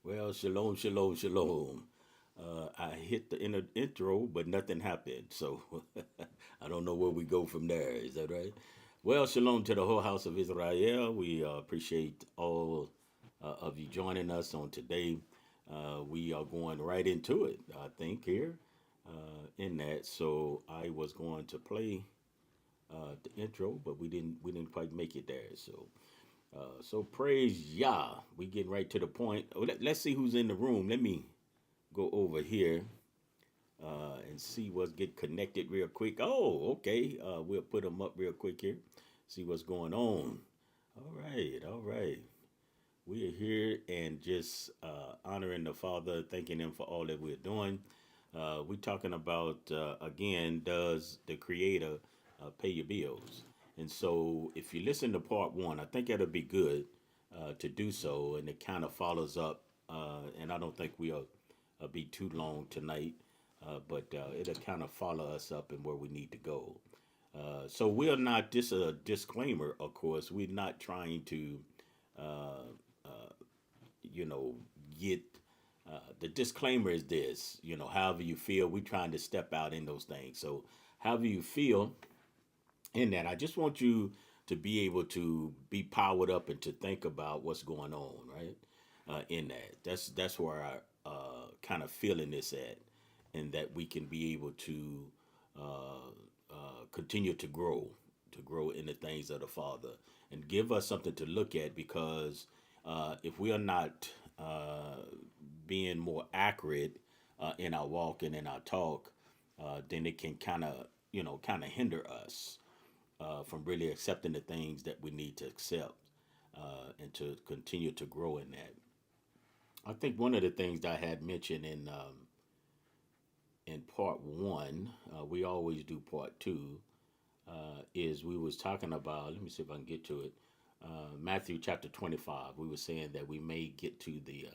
Well, shalom, shalom, shalom. I hit the intro, but nothing happened. So I don't know where we go from there. Is that right? Well, shalom to the whole house of Israel. We appreciate all of you joining us on today. We are going right into it, I think, here in that. So I was going to play the intro, but we didn't quite make it there. So praise Yah. We getting right to the point. Let's see who's in the room. Let me go over here and see what's get connected real quick. Oh, okay. We'll put them up real quick here. See what's going on. All right, all right. We are here and just honoring the Father, thanking Him for all that we're doing. We're talking about, again, does the Creator pay your bills? And so if you listen to part one, I think that'll be good to do so. And it kind of follows up. And I don't think we'll be too long tonight, but it'll kind of follow us up in where we need to go. So we're not, just a disclaimer, of course, we're not trying to you know, get the disclaimer is this, however you feel, we're trying to step out in those things. So, however you feel in that, I just want you to be able to be powered up and to think about what's going on, right? In that, that's where I kind of feeling this at, and that we can be able to continue to grow in the things of the Father, and give us something to look at. Because if we are not being more accurate in our walk and in our talk, then it can kind of hinder us from really accepting the things that we need to accept and to continue to grow in that. I think one of the things that I had mentioned in part one, we always do part two, is we was talking about. Let me see if I can get to it. Matthew chapter 25. We were saying that we may get to the.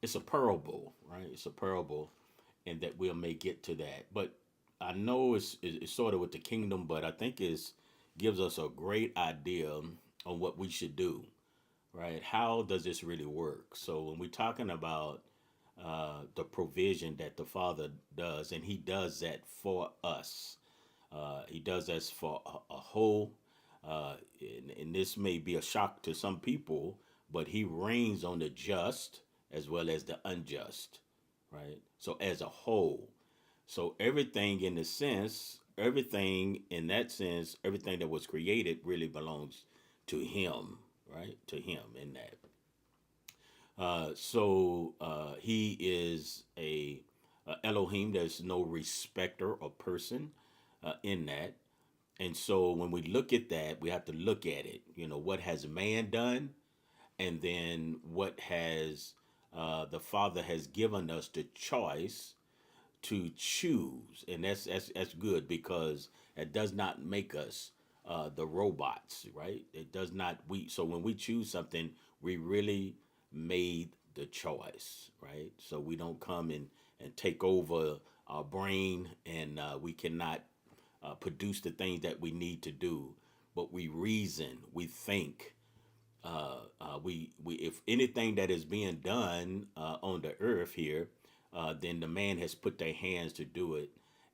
It's a parable, right? It's a parable, and that we may get to that. But I know it's sort of with the kingdom, but I think it's gives us a great idea on what we should do, right? How does this really work? So when we're talking about the provision that the Father does, and He does that for us. He does that for a whole, and this may be a shock to some people, but He reigns on the just as well as the unjust, right? So as a whole, so everything in the sense, everything in that sense, everything that was created really belongs to Him, right? To Him in that. So He is a Elohim. There's no respecter of person in that. And so when we look at that, we have to look at it. What has man done? And then what has the Father has given us the choice to choose. And that's good, because it does not make us the robots, right? It does not. So when we choose something, we really made the choice, right? So we don't come and take over our brain, and we cannot produce the things that we need to do, but we reason, we think. We if anything that is being done on the earth here, then the man has put their hands to do it,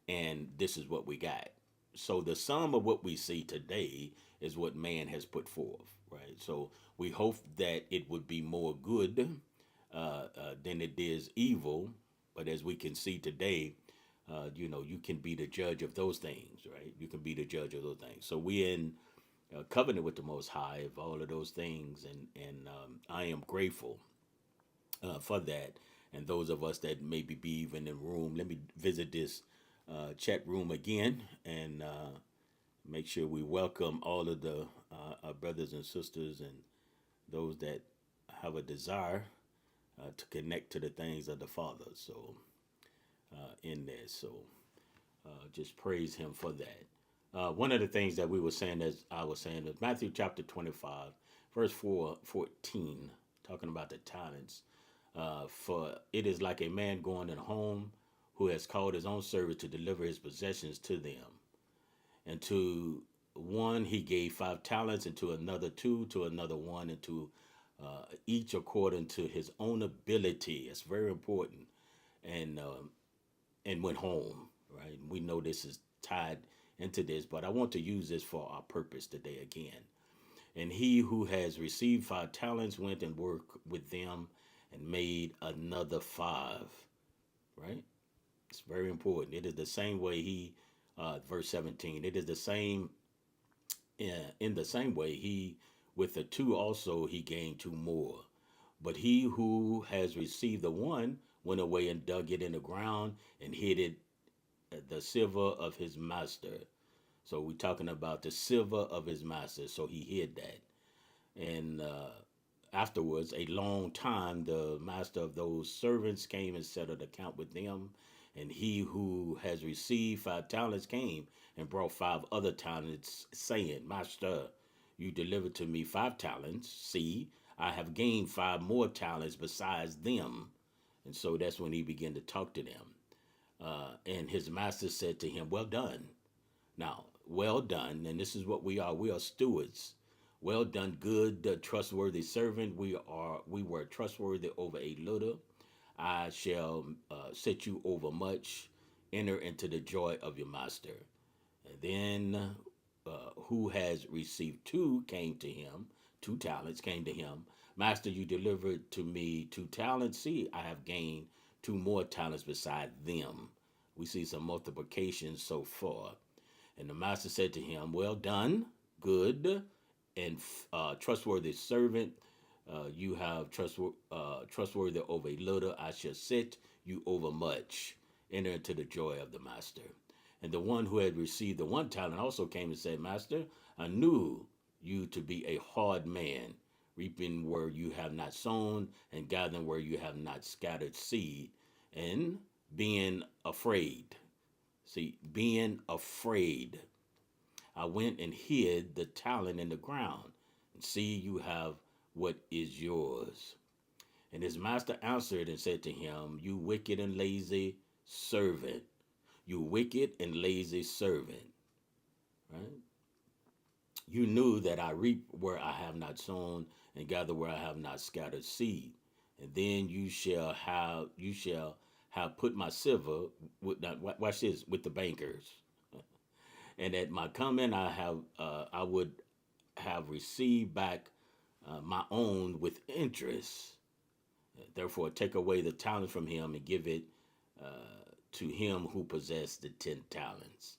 and this is what we got. So the sum of what we see today is what man has put forth, right? So we hope that it would be more good than it is evil, but as we can see today, you can be the judge of those things, right? You can be the judge of those things. So we're in covenant with the Most High of all of those things, and I am grateful for that. And those of us that maybe be even in room, let me visit this chat room again, and make sure we welcome all of the our brothers and sisters, and those that have a desire to connect to the things of the Father. So in there, so just praise Him for that. One of the things that we were saying, as I was saying, is Matthew chapter 25, verse 14, talking about the talents. For it is like a man going in a home who has called his own servant to deliver his possessions to them. And to one he gave 5 talents, and to another 2, to another 1, and to each according to his own ability. It's very important. And went home. Right. We know this is tied into this, but I want to use this for our purpose today again. And he who has received 5 talents went and worked with them and made another 5. Right. It's very important. It is the same way verse 17. It is the same in the same way he with the 2 also he gained 2 more. But he who has received the 1 went away and dug it in the ground and hid it the silver of his master. So we're talking about the silver of his master. So he hid that. And afterwards, a long time, the master of those servants came and settled account with them. And he who has received 5 talents came and brought 5 other talents, saying, Master, you delivered to me 5 talents. See, I have gained 5 more talents besides them. And so that's when he began to talk to them. And his master said to him, Well done. Now, well done. And this is what we are. We are stewards. Well done, good, trustworthy servant. We were trustworthy over a little. I shall set you over much. Enter into the joy of your master. And then who has received 2 talents came to him. Master, you delivered to me 2 talents. See, I have gained 2 more talents beside them. We see some multiplication so far. And the master said to him, Well done, good and trustworthy servant. You have trustworthy over a little. I shall set you over much. Enter into the joy of the master. And the one who had received the 1 talent also came and said, Master, I knew you to be a hard man, reaping where you have not sown, and gathering where you have not scattered seed, and being afraid. See, being afraid, I went and hid the talent in the ground. And see, you have what is yours. And his master answered and said to him, You wicked and lazy servant. You wicked and lazy servant. Right? You knew that I reap where I have not sown and gather where I have not scattered seed. And then you shall have put my silver with watch this with the bankers. And at my coming I would have received back my own with interest. Therefore, take away the talent from him and give it to him who possessed the 10 talents.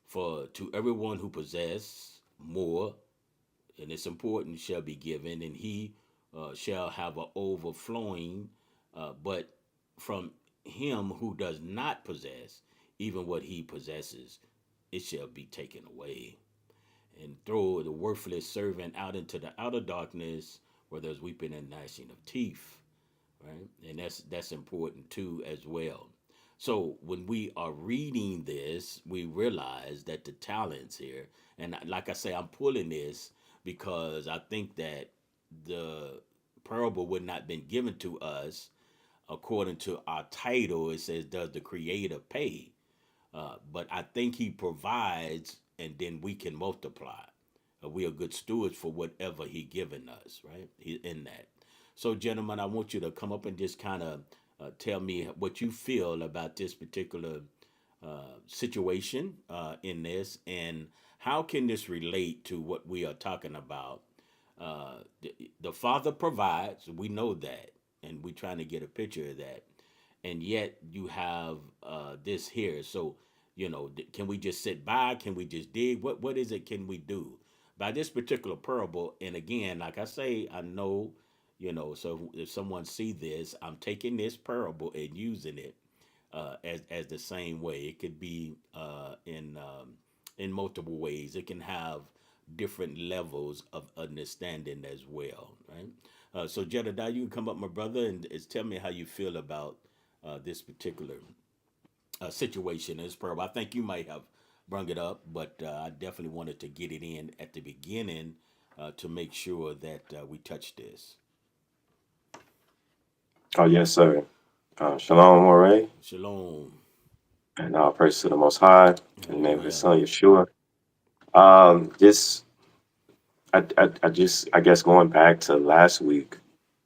For to everyone who possesses more, and it's important, shall be given, and he shall have an overflowing. But from him who does not possess, even what he possesses, it shall be taken away. And throw the worthless servant out into the outer darkness, where there's weeping and gnashing of teeth. Right, and that's important too as well. So when we are reading this, we realize that the talents here, and like I say, I'm pulling this because I think that the parable would not have been given to us according to our title. It says, "Does the Creator pay?" But I think He provides, and then we can multiply. We are good stewards for whatever He given us, right? In that. So, gentlemen, I want you to come up and just kind of tell me what you feel about this particular situation in this, and how can this relate to what we are talking about. The Father provides, we know that, and we're trying to get a picture of that. And yet you have this here. So, can we just sit by? Can we just dig? What is it can we do? By this particular parable, and again, like I say, I know, so if someone see this, I'm taking this parable and using it as the same way. It could be in multiple ways. It can have different levels of understanding as well, right? So Jedediah, you can come up, my brother, and tell me how you feel about this particular situation in this parable. I think you might have brung it up, but I definitely wanted to get it in at the beginning to make sure that we touch this. Oh, yes, sir. Shalom, Moray, Shalom. and all praise to the Most High in the name of His Hallelujah. Son, Yeshua. Just I guess going back to last week,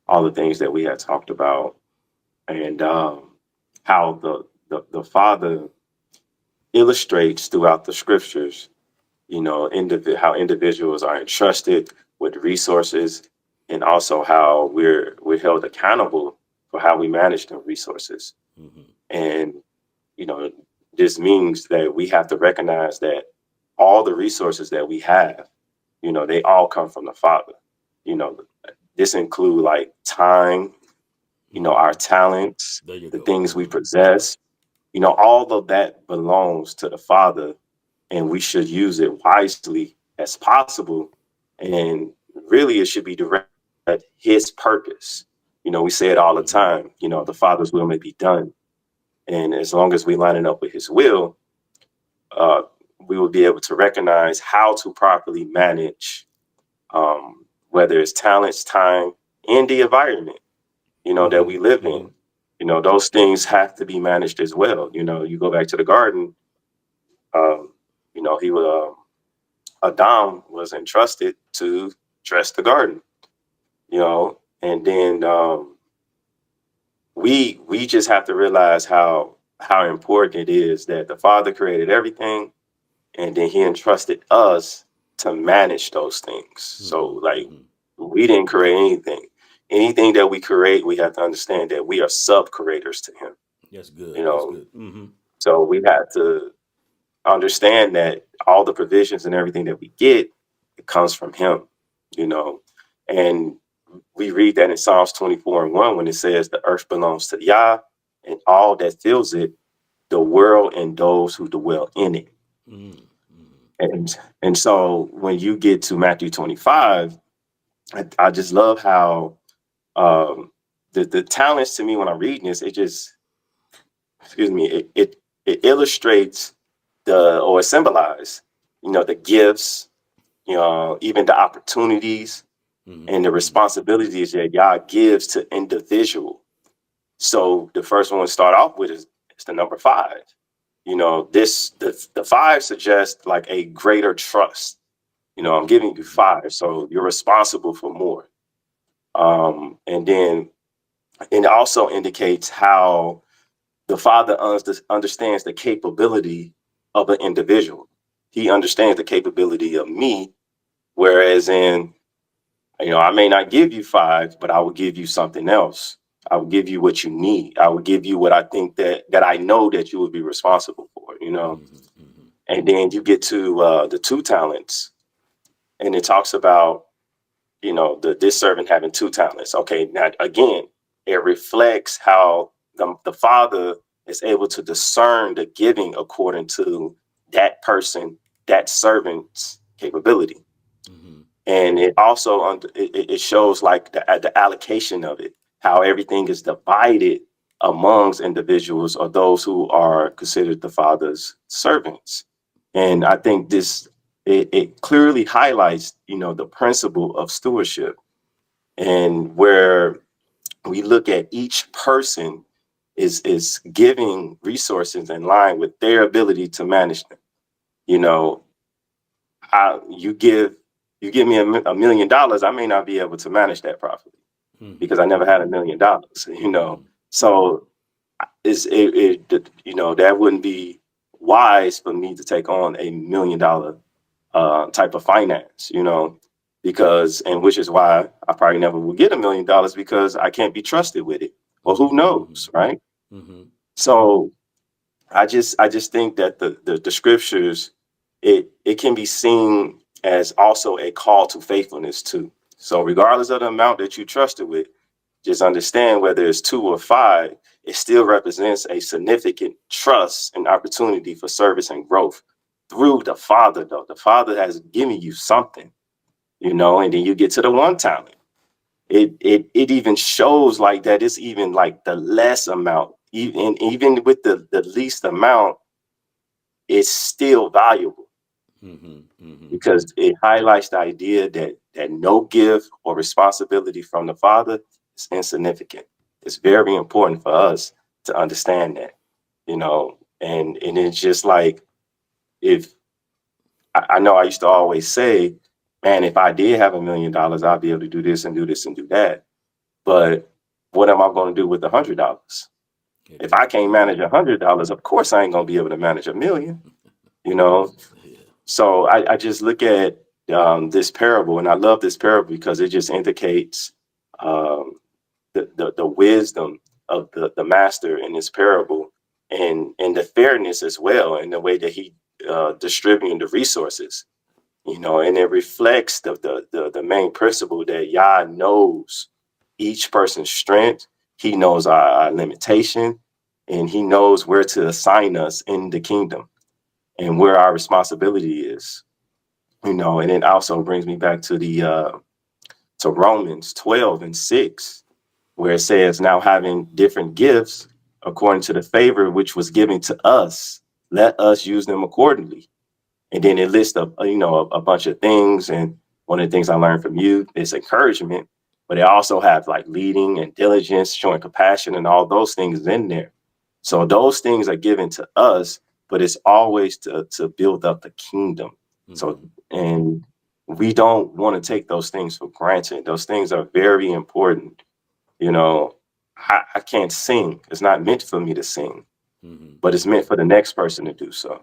all the things that we had talked about, and how the Father illustrates throughout the scriptures, how individuals are entrusted with resources, and also how we're held accountable for how we manage the resources. Mm-hmm. And you know, this means that we have to recognize that all the resources that we have, they all come from the Father. You know, this include like time, Mm-hmm. our talents, There you the go. things we Mm-hmm. possess, all of that belongs to the Father, and we should use it wisely as possible. And really, it should be directed at His purpose. We say it all the Mm-hmm. time, the Father's will may be done. And as long as we line it up with His will, uh, we will be able to recognize how to properly manage, whether it's talents, time, and the environment, that Mm-hmm. we live Mm-hmm. in. Those things have to be managed as well. You go back to the garden. Um, he was Adam was entrusted to dress the garden. And then we just have to realize how important it is that the Father created everything, and then He entrusted us to manage those things. So, Mm-hmm. like, Mm-hmm. we didn't create anything. Anything that we create, we have to understand that we are sub creators to Him. That's You good. That's know, good. Mm-hmm. so we have to understand that all the provisions and everything that we get, it comes from Him. You know, and we read that in Psalms 24:1 when it says, "The earth belongs to Yah, and all that fills it, the world and those who dwell in it." Mm-hmm. And so when you get to Matthew 25, I just love how the talents, to me, when I'm reading this, it just, excuse me, it illustrates or it symbolizes, the gifts, even the opportunities and the Mm-hmm. responsibilities that God gives to individual. So the first one to start off with is the number five. The five suggests like a greater trust. I'm Mm-hmm. giving you Mm-hmm. five, so you're responsible for more. And then it also indicates how the Father understands the capability of an individual. He understands the capability of me, whereas I may not give you five, but I will give you something else. I will give you what you need. I will give you what I think that I know that you would be responsible for. Mm-hmm. And then you get to the two talents, and it talks about this servant having two talents. Okay, now again, it reflects how the Father is able to discern the giving according to that person, that servant's capability. Mm-hmm. And it also it shows like the allocation of it, how everything is divided amongst individuals or those who are considered the Father's servants. And I think it clearly highlights the principle of stewardship, and where we look at each person is giving resources in line with their ability to manage them. You know, how you give me $1 million, I may not be able to manage that properly Mm-hmm. because I never had Mm-hmm. $1 million. Mm-hmm. So that wouldn't be wise for me to take on $1 million type of finance, because, and which is why I probably never will get $1 million, because I can't be trusted with it. Well, who Mm-hmm. knows, right? Mm-hmm. So I just think that the scriptures, it can be seen as also a call to faithfulness too. So regardless of the amount that you trusted with, just understand whether it's two or five, it still represents a significant trust and opportunity for service and growth through the Father, though. The Father has given you something, and then you get to the one talent. It even shows like that it's even like the less amount, even with the least amount, it's still valuable Mm-hmm. Mm-hmm. because it highlights the idea that no gift or responsibility from the Father is insignificant. It's very important for us to understand that. And it's just like, if I know I used to always say, man, if I did have $1 million, I'd be able to do this and do this and do that. But what am I going to do with $100? If I can't Exactly. manage $100, of course I ain't going to be able to manage 1 million. You know, Yeah. so I just look at this parable, and I love this parable because it just indicates um, the wisdom of the master in this parable, and the fairness as well in the way that he distributing the resources. And it reflects the main principle that Yah knows each person's strength. He knows our limitation, and he knows where to assign us in the kingdom and where our responsibility is. And it also brings me back to the to Romans 12:6, where it says, now having different gifts according to the favor which was given to us, let us use them accordingly. And then it lists a bunch of things. And one of the things I learned from you is encouragement, but it also have like leading and diligence, showing compassion, and all those things in there. So those things are given to us, but it's always to build up the kingdom. So, Mm-hmm. and we don't want to take those things for granted. Those things are very important. You know, I can't sing. It's not meant for me to sing, Mm-hmm. but it's meant for the next person to do so.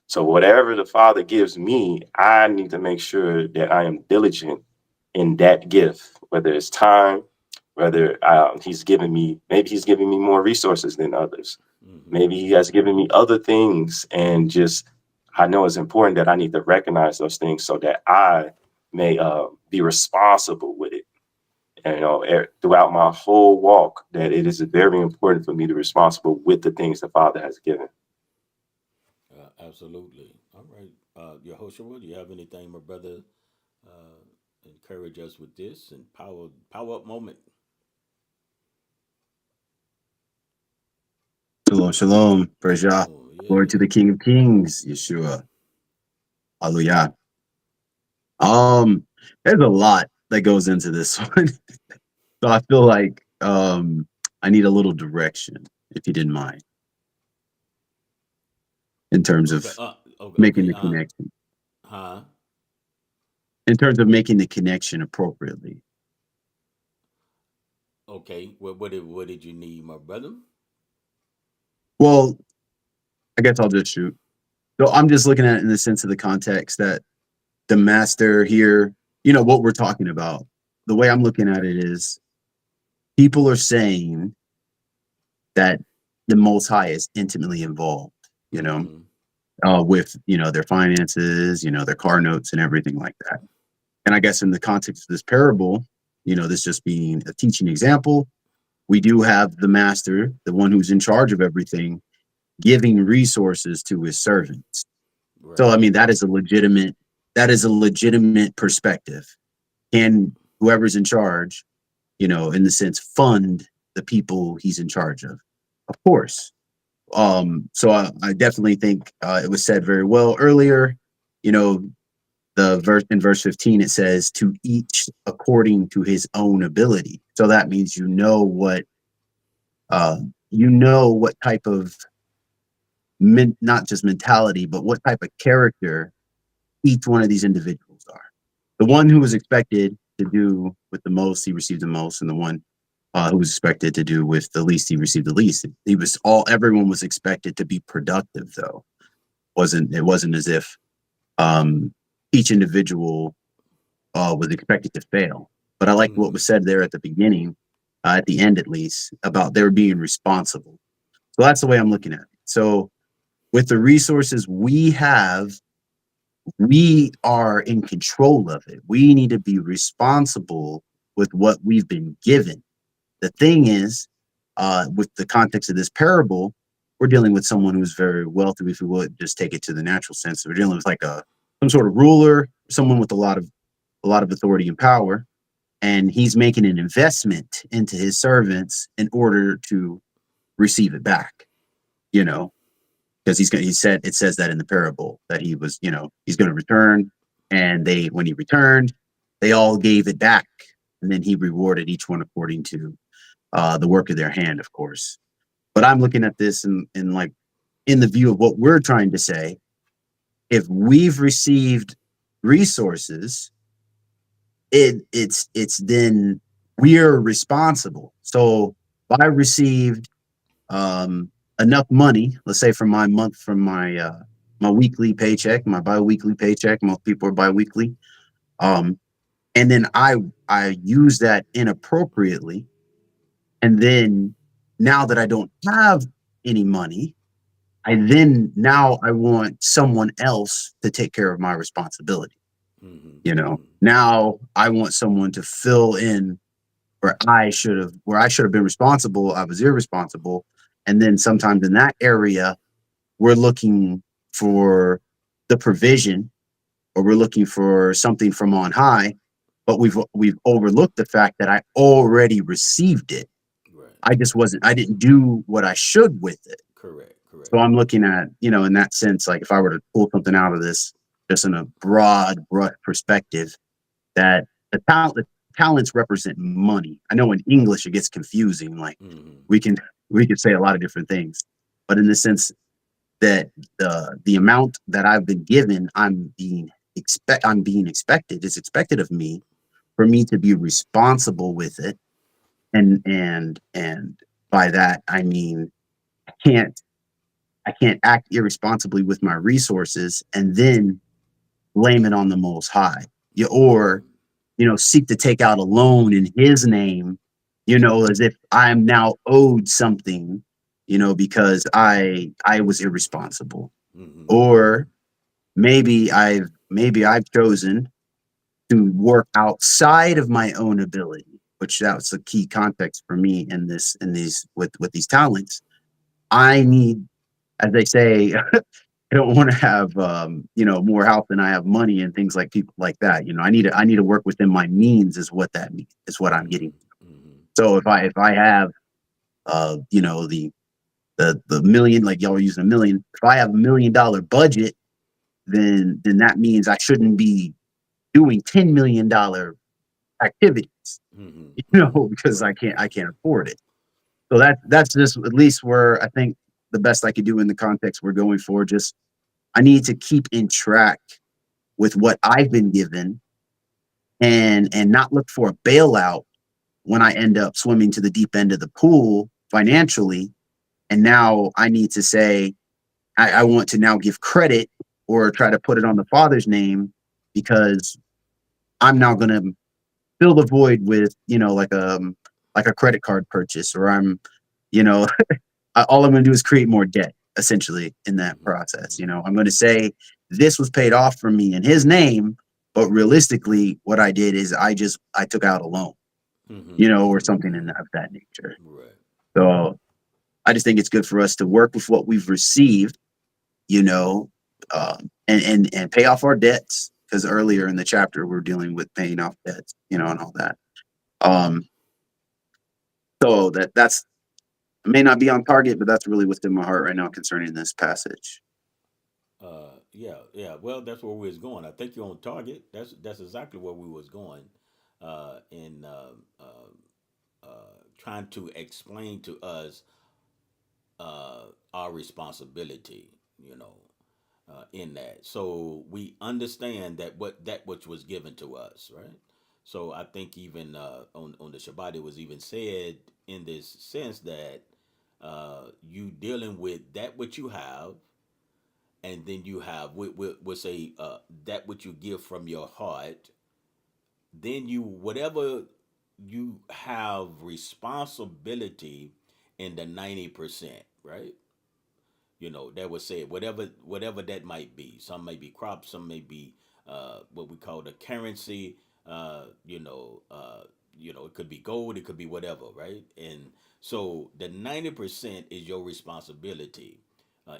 So whatever the Father gives me, I need to make sure that I am diligent in that gift, whether it's time, whether maybe he's giving me more resources than others. Mm-hmm. Maybe he has given me other things, and just I know it's important that I need to recognize those things so that I may be responsible with it. And, throughout my whole walk, that it is very important for me to be responsible with the things the Father has given. Absolutely. All right. Yehoshua, do you have anything, my brother? Uh, Encourage us with this and power up moment. Shalom, shalom. Praise Yah. Shalom. Glory to Yeah. the King of Kings, Yeshua. Hallelujah. There's a lot that goes into this one. So I feel like I need a little direction, if you didn't mind, in terms Okay. of Okay. making Okay. the connection. Huh. In terms of making the connection appropriately. Okay. What did you need, my brother? Well, I guess I'll just shoot. So I'm just looking at it in the sense of the context that the master here, what we're talking about. The way I'm looking at it is people are saying that the Most High is intimately involved, you know, Mm-hmm. with, their finances, their car notes and everything like that. And I guess in the context of this parable, this just being a teaching example, we do have the master, the one who's in charge of everything, giving resources to his servants. So, I Right. mean, that is a legitimate perspective. Can whoever's in charge, in the sense, fund the people he's in charge of? Of course. So I definitely think it was said very well earlier. You know, the verse in verse 15 it says to each according to his own ability. So that means what type of not just mentality, but what type of character each one of these individuals are. The one who was expected to do with the most, he received the most, and the one who was expected to do with the least, he received the least. Everyone was expected to be productive, though. It wasn't as if um, each individual was expected to fail. But I like what Mm-hmm. was said there at the beginning, at the end at least, about their being responsible. So that's the way I'm looking at it. So with the resources we have, we are in control of it. We need to be responsible with what we've been given. The thing is, with the context of this parable, we're dealing with someone who's very wealthy, if we would just take it to the natural sense. We're dealing with like some sort of ruler, someone with a lot of authority and power, and he's making an investment into his servants in order to receive it back. You know, because it says that in the parable that he's going to return, and when he returned, they all gave it back, and then he rewarded each one according to the work of their hand, of course. But I'm looking at this in like in the view of what we're trying to say. If we've received resources, it's then we're responsible. So if I received enough money, let's say from my month, from my weekly paycheck, my biweekly paycheck, most people are biweekly, um, and then I use that inappropriately, and then now that I don't have any money, now I want someone else to take care of my responsibility. Mm-hmm. You know, Mm-hmm. now I want someone to fill in where I should have been responsible. I was irresponsible, and then sometimes in that area, we're looking for the provision, or we're looking for something from on high, but we've overlooked the fact that I already received it. Right. I didn't do what I should with it. Correct. So Correct. I'm looking at, in that sense, like if I were to pull something out of this, just in a broad perspective, that the talents represent money. I know in English it gets confusing. Like Mm-hmm. we can we could say a lot of different things, but in the sense that the amount that I've been given, I'm being expected. It's expected of me for me to be responsible with it, and by that I mean I can't I can't act irresponsibly with my resources and then blame it on the Most High, or Mm-hmm. seek to take out a loan in His name, as if I'm now owed something, because I was irresponsible, Mm-hmm. or maybe I've chosen to work outside of my own ability, which that's a key context for me in these with these talents. I need, as they say, I don't want to have more health than I have money and things like people like that. I need to work within my means is what that means, is what I'm getting. Mm-hmm. Mm-hmm. So if I have the million, like y'all are using a million, if I have $1 million budget, then that means I shouldn't be doing $10 million activities, Mm-hmm. Mm-hmm. because I Right. can't I Right. can't afford it. So that's just at least where I think the best I could do in the context we're going for. Just I need to keep in track with what I've been given, and not look for a bailout when I end up swimming to the deep end of the pool financially. And now I need to say, I want to now give credit or try to put it on the father's name, because I'm now going to fill the void with, like a credit card purchase, or you know, all I'm going to do is create more debt essentially in that Mm-hmm. process. Mm-hmm. I'm going to say this was paid off for me in His name, but realistically, what I did is I took out a loan, Mm-hmm. or Mm-hmm. something Mm-hmm. of that nature. Right. So I just think it's good for us to work with what we've received, you know, and pay off our debts. Because earlier in the chapter we're dealing with paying off debts, and all that. Um, so that's may not be on target, but that's really what's in my heart right now concerning this passage. Yeah, yeah. Well, that's where we was going. I think you're on target. That's exactly where we was going, in trying to explain to us our responsibility. You know, in that, so we understand that that which was given to us, right? So I think even on the Shabbat, it was even said in this sense that you dealing with that which you have, and then you have we'll say that which you give from your heart, then you whatever you have responsibility in the 90%, right? That would say whatever that might be. Some may be crops, some may be what we call the currency. It could be gold, it could be whatever, right? And so the 90% is your responsibility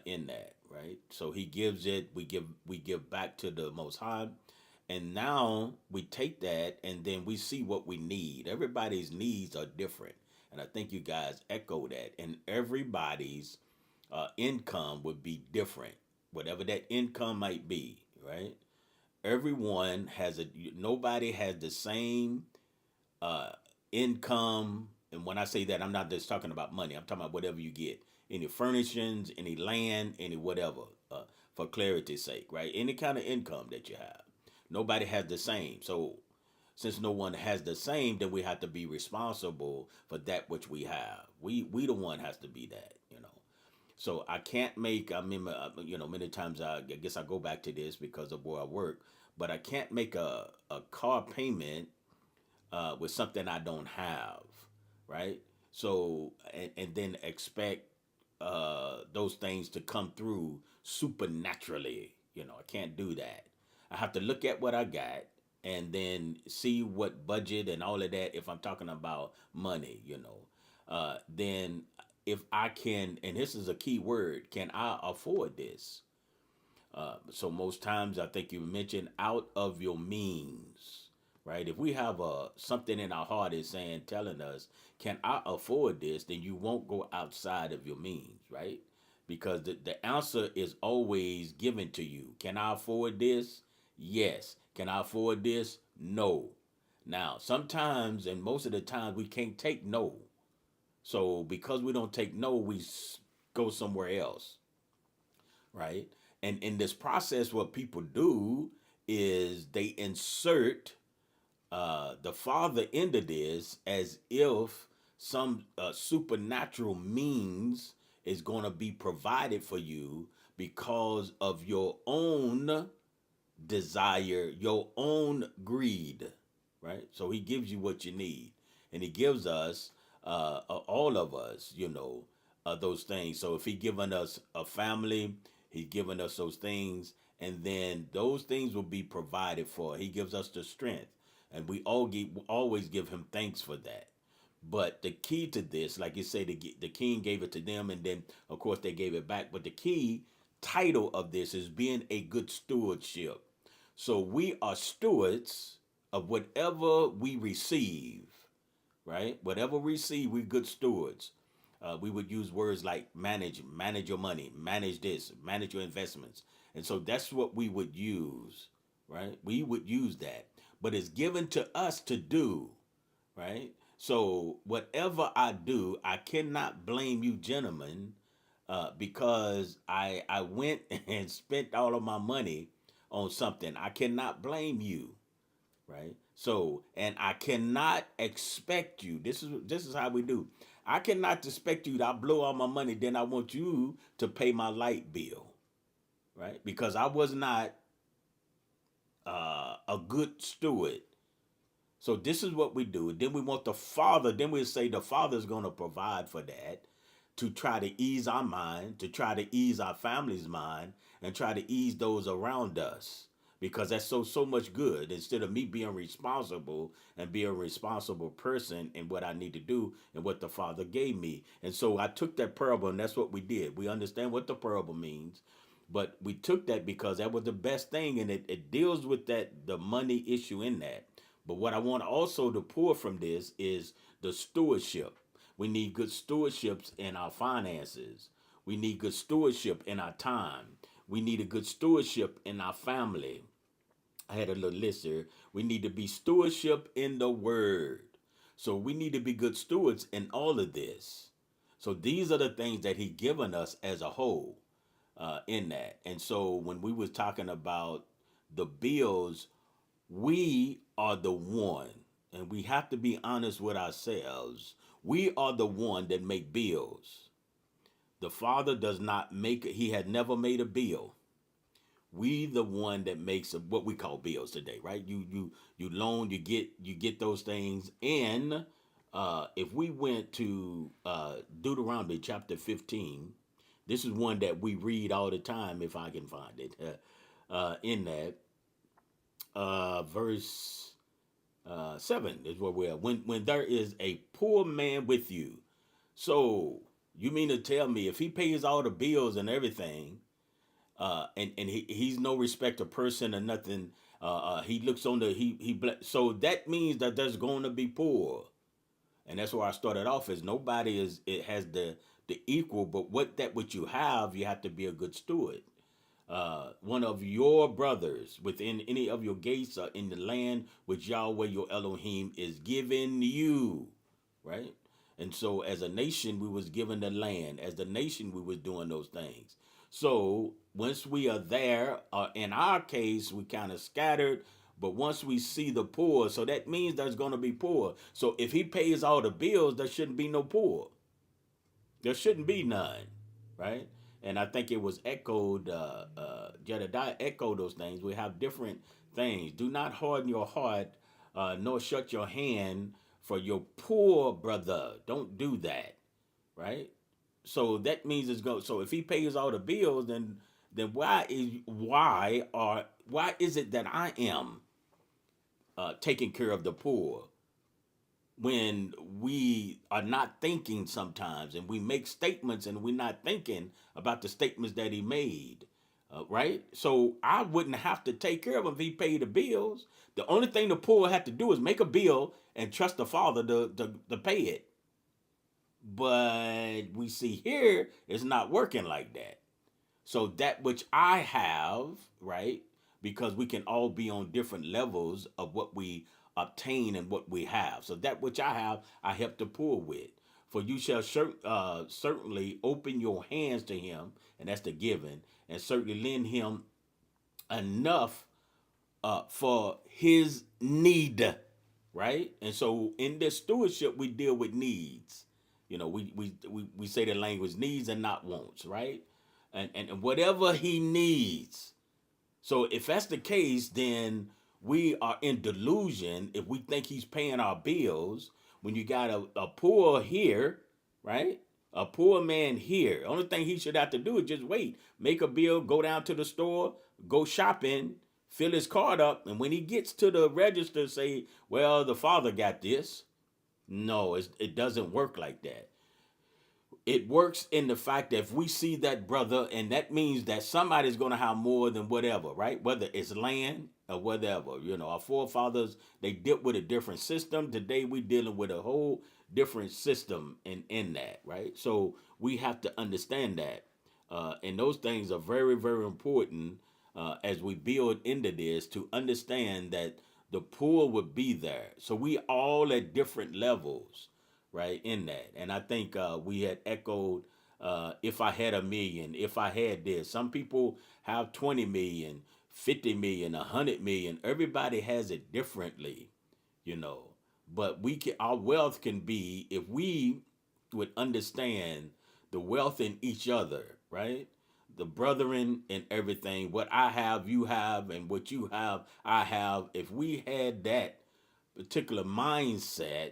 in that, right? So He gives it, we give back to the Most High, and now we take that and then we see what we need. Everybody's needs are different, and I think you guys echo that. And everybody's income would be different, whatever that income might be, right? Everyone has nobody has the same uh, income. And when I say that, I'm not just talking about money. I'm talking about whatever you get, any furnishings, any land, any whatever, for clarity's sake, right? Any kind of income that you have, nobody has the same. So since no one has the same, then we have to be responsible for that which we have. We the one has to be that, you know. So I can't make. I mean, many times I guess I go back to this because of where I work, but I can't make a car payment with something I don't have, right? So and then expect those things to come through supernaturally. You know, I can't do that. I have to look at what I got and then see what budget and all of that. If I'm talking about money, then if I can, and this is a key word, can I afford this? So most times I think you mentioned out of your means, right? If we have something in our heart is saying, telling us, can I afford this? Then you won't go outside of your means, right? Because the answer is always given to you. Can I afford this? Yes. Can I afford this? No. Now, sometimes and most of the time we can't take no. So because we don't take no, we go somewhere else, right? And in this process, what people do is they insert the Father into this as if some supernatural means is going to be provided for you because of your own desire, your own greed, right? So he gives you what you need, and he gives us, all of us, those things. So if he given us a family, he's given us those things, and then those things will be provided for. He gives us the strength, and we always give him thanks for that. But the key to this, like you say, the king gave it to them, and then of course they gave it back. But the key title of this is being a good stewardship. So we are stewards of whatever we receive, right? Whatever we receive, we're good stewards. We would use words like manage your money, manage this, manage your investments. And so that's what we would use, right? We would use that. But it's given to us to do, right? So whatever I do, I cannot blame you, gentlemen, because I went and spent all of my money on something. I cannot blame you, right? So, and I cannot expect you. This is how we do. I cannot expect you to I blow all my money, then I want you to pay my light bill, right? Because I was not a good steward. So this is what we do. Then we want the Father. Then we say the Father's going to provide for that to try to ease our mind, to try to ease our family's mind, and try to ease those around us. Because that's so much good. Instead of me being responsible and be a responsible person in what I need to do and what the Father gave me. And so I took that parable, and that's what we did. We understand what the parable means. But we took that because that was the best thing, and it deals with the money issue in that. But what I want also to pour from this is the stewardship. We need good stewardships in our finances. We need good stewardship in our time. We need a good stewardship in our family. I had a little list here. We need to be stewardship in the word. So we need to be good stewards in all of this. So these are the things that he given us as a whole in that. And so when we was talking about the bills, we are the one, and we have to be honest with ourselves. We are the one that make bills. The Father does not make it. He had never made a bill. We the one that makes what we call bills today, right? You loan, you get those things. And if we went to Deuteronomy chapter 15, this is one that we read all the time if I can find it. In that verse 7 is where we're at. When there is a poor man with you. So you mean to tell me if he pays all the bills and everything, and he's no respecter person or nothing, he looks on the so that means that there's going to be poor. And that's where I started off, is nobody it has the equal, but what you have, you have to be a good steward. One of your brothers within any of your gates or in the land which Yahweh your Elohim is giving you, right? And so as a nation, we was given the land. As the nation, we was doing those things. So once we are there, in our case, we kind of scattered, But once we see the poor, so that means there's going to be poor. So if he pays all the bills, there shouldn't be no poor. There shouldn't be none, right? And I think it was echoed, Jedediah echoed those things. We have different things. Do not harden your heart, nor shut your hand for your poor brother. Don't do that, right? So that means it's going. So if he pays all the bills, then why is it that I am taking care of the poor when we are not thinking sometimes, and we make statements and we're not thinking about the statements that he made, right? So I wouldn't have to take care of him if he paid the bills. The only thing the poor have to do is make a bill and trust the father to pay it. But we see here it's not working like that. So that which I have, right? Because we can all be on different levels of what we obtain and what we have. So that which I have, I help the poor with. For you shall certainly open your hands to him, and that's the giving, and certainly lend him enough for his need, right? And so in this stewardship, we deal with needs. You know, we say the language needs and not wants, right? And whatever he needs. So if that's the case, then we are in delusion if we think he's paying our bills when you got a poor here, right? A poor man here. Only thing he should have to do is just wait, make a bill, go down to the store, go shopping, fill his card up, and when he gets to the register, say, well, the father got this. No, it doesn't work like that. It works in the fact that if we see that brother, and that means that somebody's going to have more than whatever, right? Whether it's land or whatever. You know, our forefathers, they dealt with a different system. Today we dealing with a whole different system in that, right? So we have to understand that. And those things are very, very important as we build into this, to understand that the poor would be there. So we all at different levels, right, in that. And I think we had echoed, if I had a million, if I had this. Some people have 20 million, 50 million, 100 million. Everybody has it differently, you know. But our wealth can be, if we would understand the wealth in each other, right? The brethren and everything. What I have, you have, and what you have, I have. If we had that particular mindset,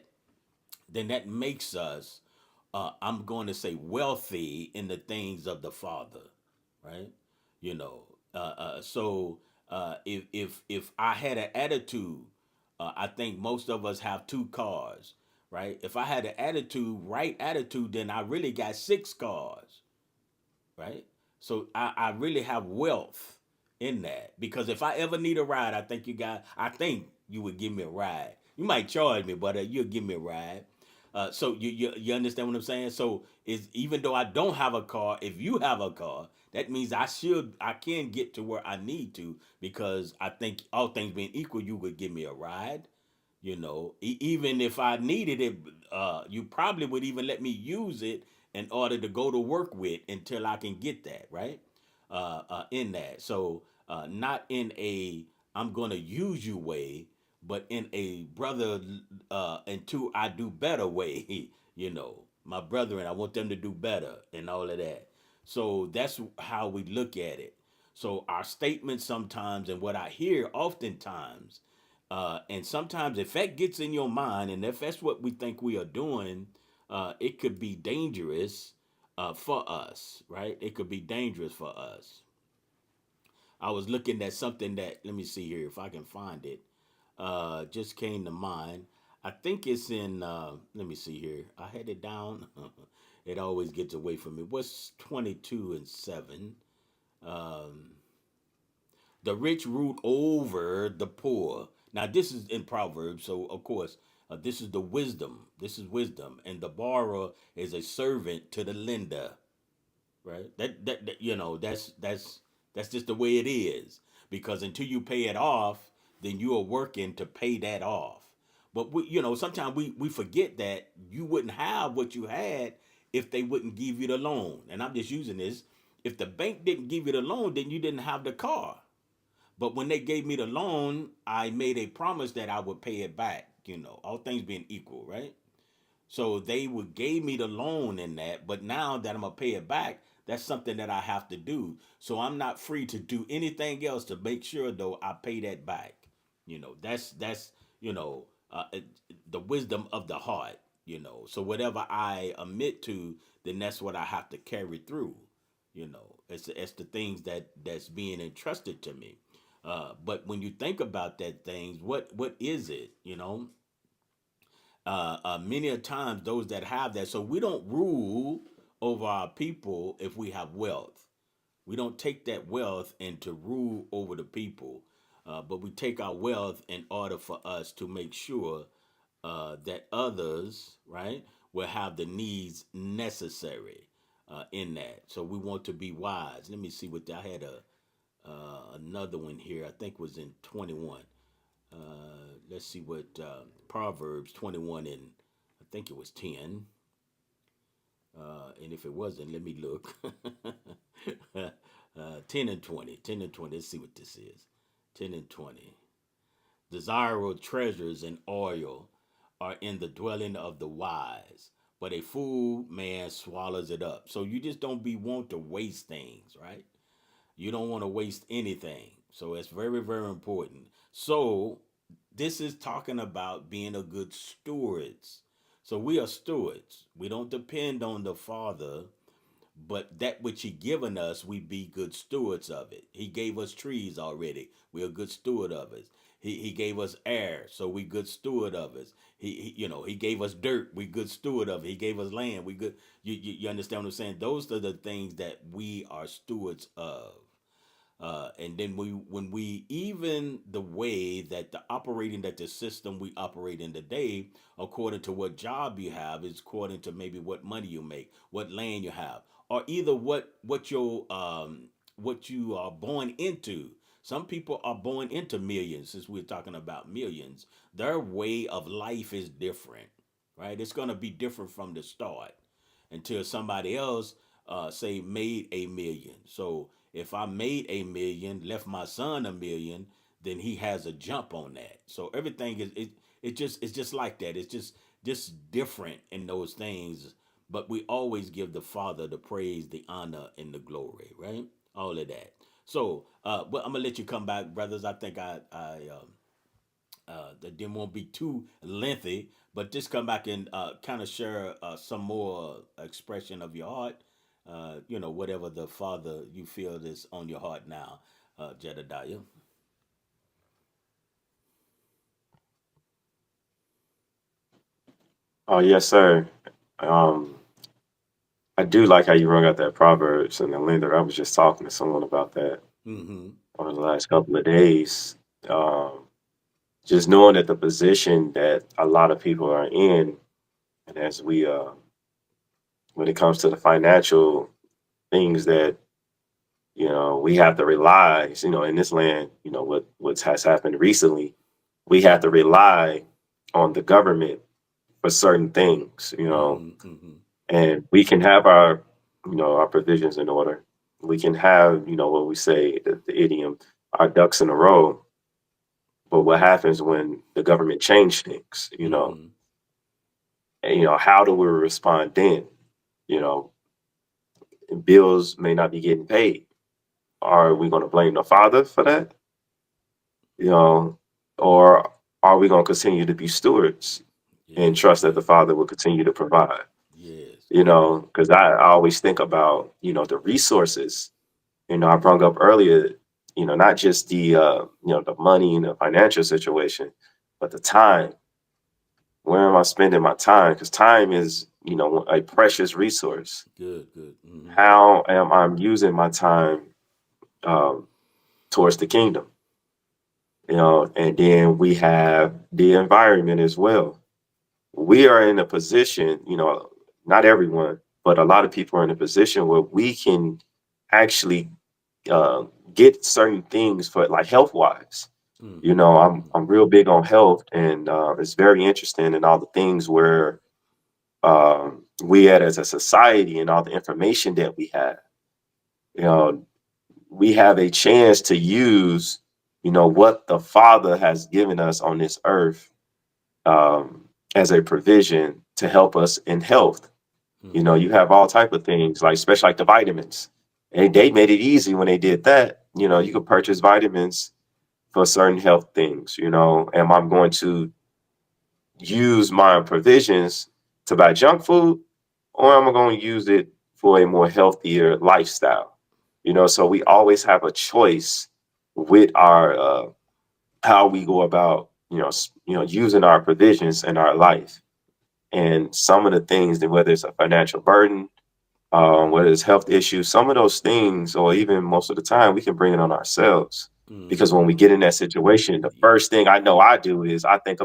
then that makes us, I'm going to say, wealthy in the things of the Father, right? You know, if I had an attitude, I think most of us have two cars, right? If I had an attitude, right attitude, then I really got six cars, right? So I really have wealth in that, because if I ever need a ride, I think you would give me a ride. You might charge me, but you'll give me a ride. So you understand what I'm saying? So is, even though I don't have a car, if you have a car, that means I can get to where I need to, because I think all things being equal, you would give me a ride. You know, even if I needed it, you probably would even let me use it in order to go to work with until I can get that, right? In that. So, not in a I'm going to use you way, but in a brother, and two, I do better way, you know, my brethren, I want them to do better and all of that. So that's how we look at it. So our statements sometimes, and what I hear oftentimes, and sometimes if that gets in your mind, and if that's what we think we are doing, it could be dangerous for us, right? It could be dangerous for us. I was looking at something that, let me see here if I can find it. Just came to mind. I think it's in, let me see here. I had it down. It always gets away from me. What's 22 and 7? The rich rule over the poor. Now, this is in Proverbs, so of course, this is the wisdom. This is wisdom. And the borrower is a servant to the lender, right? That you know, that's just the way it is. Because until you pay it off, then you are working to pay that off. But sometimes we forget that you wouldn't have what you had if they wouldn't give you the loan. And I'm just using this. If the bank didn't give you the loan, then you didn't have the car. But when they gave me the loan, I made a promise that I would pay it back, all things being equal, right? So they would gave me the loan in that, but now that I'm gonna pay it back, that's something that I have to do. So I'm not free to do anything else to make sure though I pay that back. That's you know uh, uh, the wisdom of the heart. So whatever I admit to, then that's what I have to carry through. It's the things that's being entrusted to me. But when you think about that things, what is it? Many a times those that have that. So we don't rule over our people if we have wealth. We don't take that wealth and to rule over the people, but we take our wealth in order for us to make sure that others, right, will have the needs necessary in that. So we want to be wise. Let me see what I had another one here. I think was in 21. Let's see what Proverbs 21 and I think it was 10. And if it wasn't, let me look. 10 and 20. 10 and 20. Let's see what this is. 10 and 20. Desirable treasures and oil are in the dwelling of the wise, but a fool man swallows it up. So you just don't be want to waste things, right? You don't want to waste anything. So it's very, very important. So this is talking about being a good stewards. So we are stewards. We don't depend on the Father, but that which He given us, we be good stewards of it. He gave us trees already. We're a good steward of it. He gave us air, so we good steward of it. He gave us dirt. We good steward of it. He gave us land. We good. You understand what I'm saying? Those are the things that we are stewards of. And then when we even the way that the operating that the system we operate in today, according to what job you have, is according to maybe what money you make, what land you have, or either what you are born into. Some people are born into millions. Since we're talking about millions, their way of life is different, right? It's going to be different from the start until somebody else say made a million. So if I made a million, left my son a million, then he has a jump on that. So everything it's just like that. It's just different in those things. But we always give the Father the praise, the honor, and the glory, right? All of that. So, but I'm gonna let you come back, brothers. I think that didn't want to be too lengthy, but just come back and kind of share some more expression of your heart. Whatever the Father you feel is on your heart now, Jedediah. Oh, yes, sir. Um, I do like how you rung out that Proverbs and the lender. I was just talking to someone about that Mm-hmm. over the last couple of days. Um, just knowing that the position that a lot of people are in, and as we, when it comes to the financial things that we have to rely, in this land, what has happened recently, we have to rely on the government for certain things, Mm-hmm. Mm-hmm. and we can have our provisions in order. We can have, what we say, the idiom, our ducks in a row. But what happens when the government change things, Mm-hmm. and, how do we respond then? You know, bills may not be getting paid. Are we going to blame the father for that? You know, or are we going to continue to be stewards and Yes. trust that the Yes. father will continue to provide? Yes. Because I always think about, the resources. I brought up earlier, not just the money and the financial situation, but the time. Where am I spending my time? Because time is, a precious resource. Good. Good. Mm-hmm. How am I using my time um, towards the kingdom? And then we have the environment as well. We are in a position, not everyone, but a lot of people are in a position where we can actually uh, get certain things for like health wise. Mm-hmm. I'm real big on health, and it's very interesting in all the things where we at as a society and all the information that we have. You know, we have a chance to use. what the Father has given us on this earth, as a provision to help us in health. Mm-hmm. You have all type of things, like especially like the vitamins. And they made it easy when they did that. You could purchase vitamins for certain health things. Am I going to use my provisions to buy junk food, or am I going to use it for a more healthier lifestyle? So we always have a choice with our how we go about using our provisions in our life. And some of the things that, whether it's a financial burden, whether it's health issues, some of those things, or even most of the time, we can bring it on ourselves. Because when we get Mm-hmm. in that situation, the Yeah. first thing I know I do is I think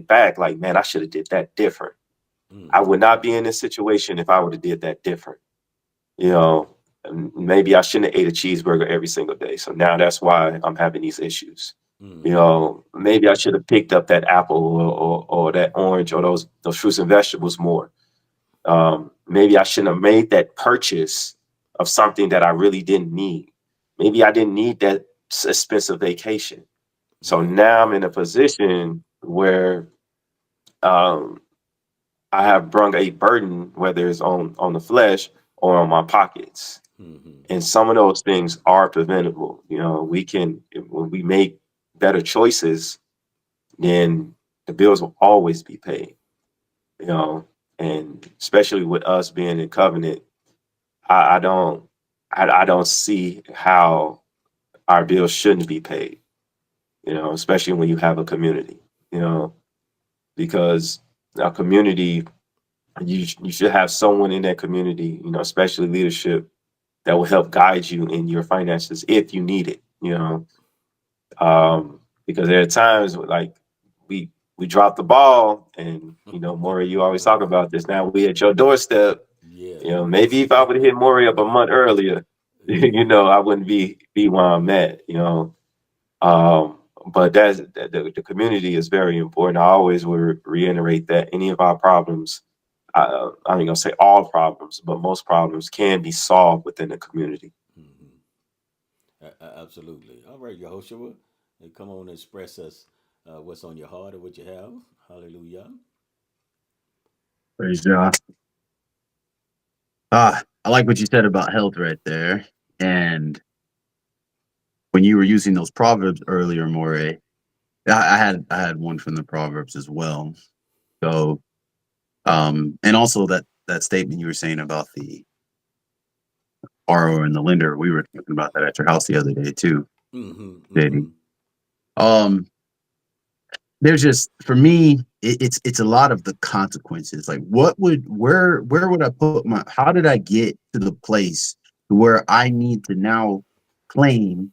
back like, man, I should have did that different. I would not be Mm-hmm. in this situation if I would have did that different. You know, and maybe I shouldn't have ate a cheeseburger every single day. So now that's why I'm having these issues. Mm-hmm. Maybe I should have picked up that apple, or that orange, or those fruits and vegetables more. Maybe I shouldn't have made that purchase of something that I really didn't need. Maybe I didn't need that expensive vacation. So Yeah. now I'm Yeah. in a position where, um, I have brung a burden, whether it's on the flesh or on my pockets. Mm-hmm. And some of those things are preventable. We can, when we make better choices, then the bills will always be paid. You know, and especially with us being in covenant, I don't, I don't see how our bills shouldn't be paid. Especially when you have a community. You know, because a community, you should have someone in that community, especially leadership, that will help guide you in your finances if you need it. Because there are times like we we drop the ball, and Maury, you always talk about this. Now we at your doorstep. Yeah. Maybe if I would have hit Maury up a month earlier, Yeah. I wouldn't be where I'm at. Um, but the community is very important. I always will reiterate that any of our problems, I'm gonna say all problems, but most problems can be solved within the community. Mm-hmm. Absolutely. All right, Yehoshua, come on and express us what's on your heart or what you have. Hallelujah. Praise God. I like what you said about health right there. And when you were using those proverbs earlier, More, I had one from the proverbs as well. So, and also that statement you were saying about the borrower and the lender, we were talking about that at your house the other day too, Mm-hmm. Diddy. Mm-hmm. Um, there's just for me, it's a lot of the consequences. Like, where would I put my? How did I get to the place where I need to now claim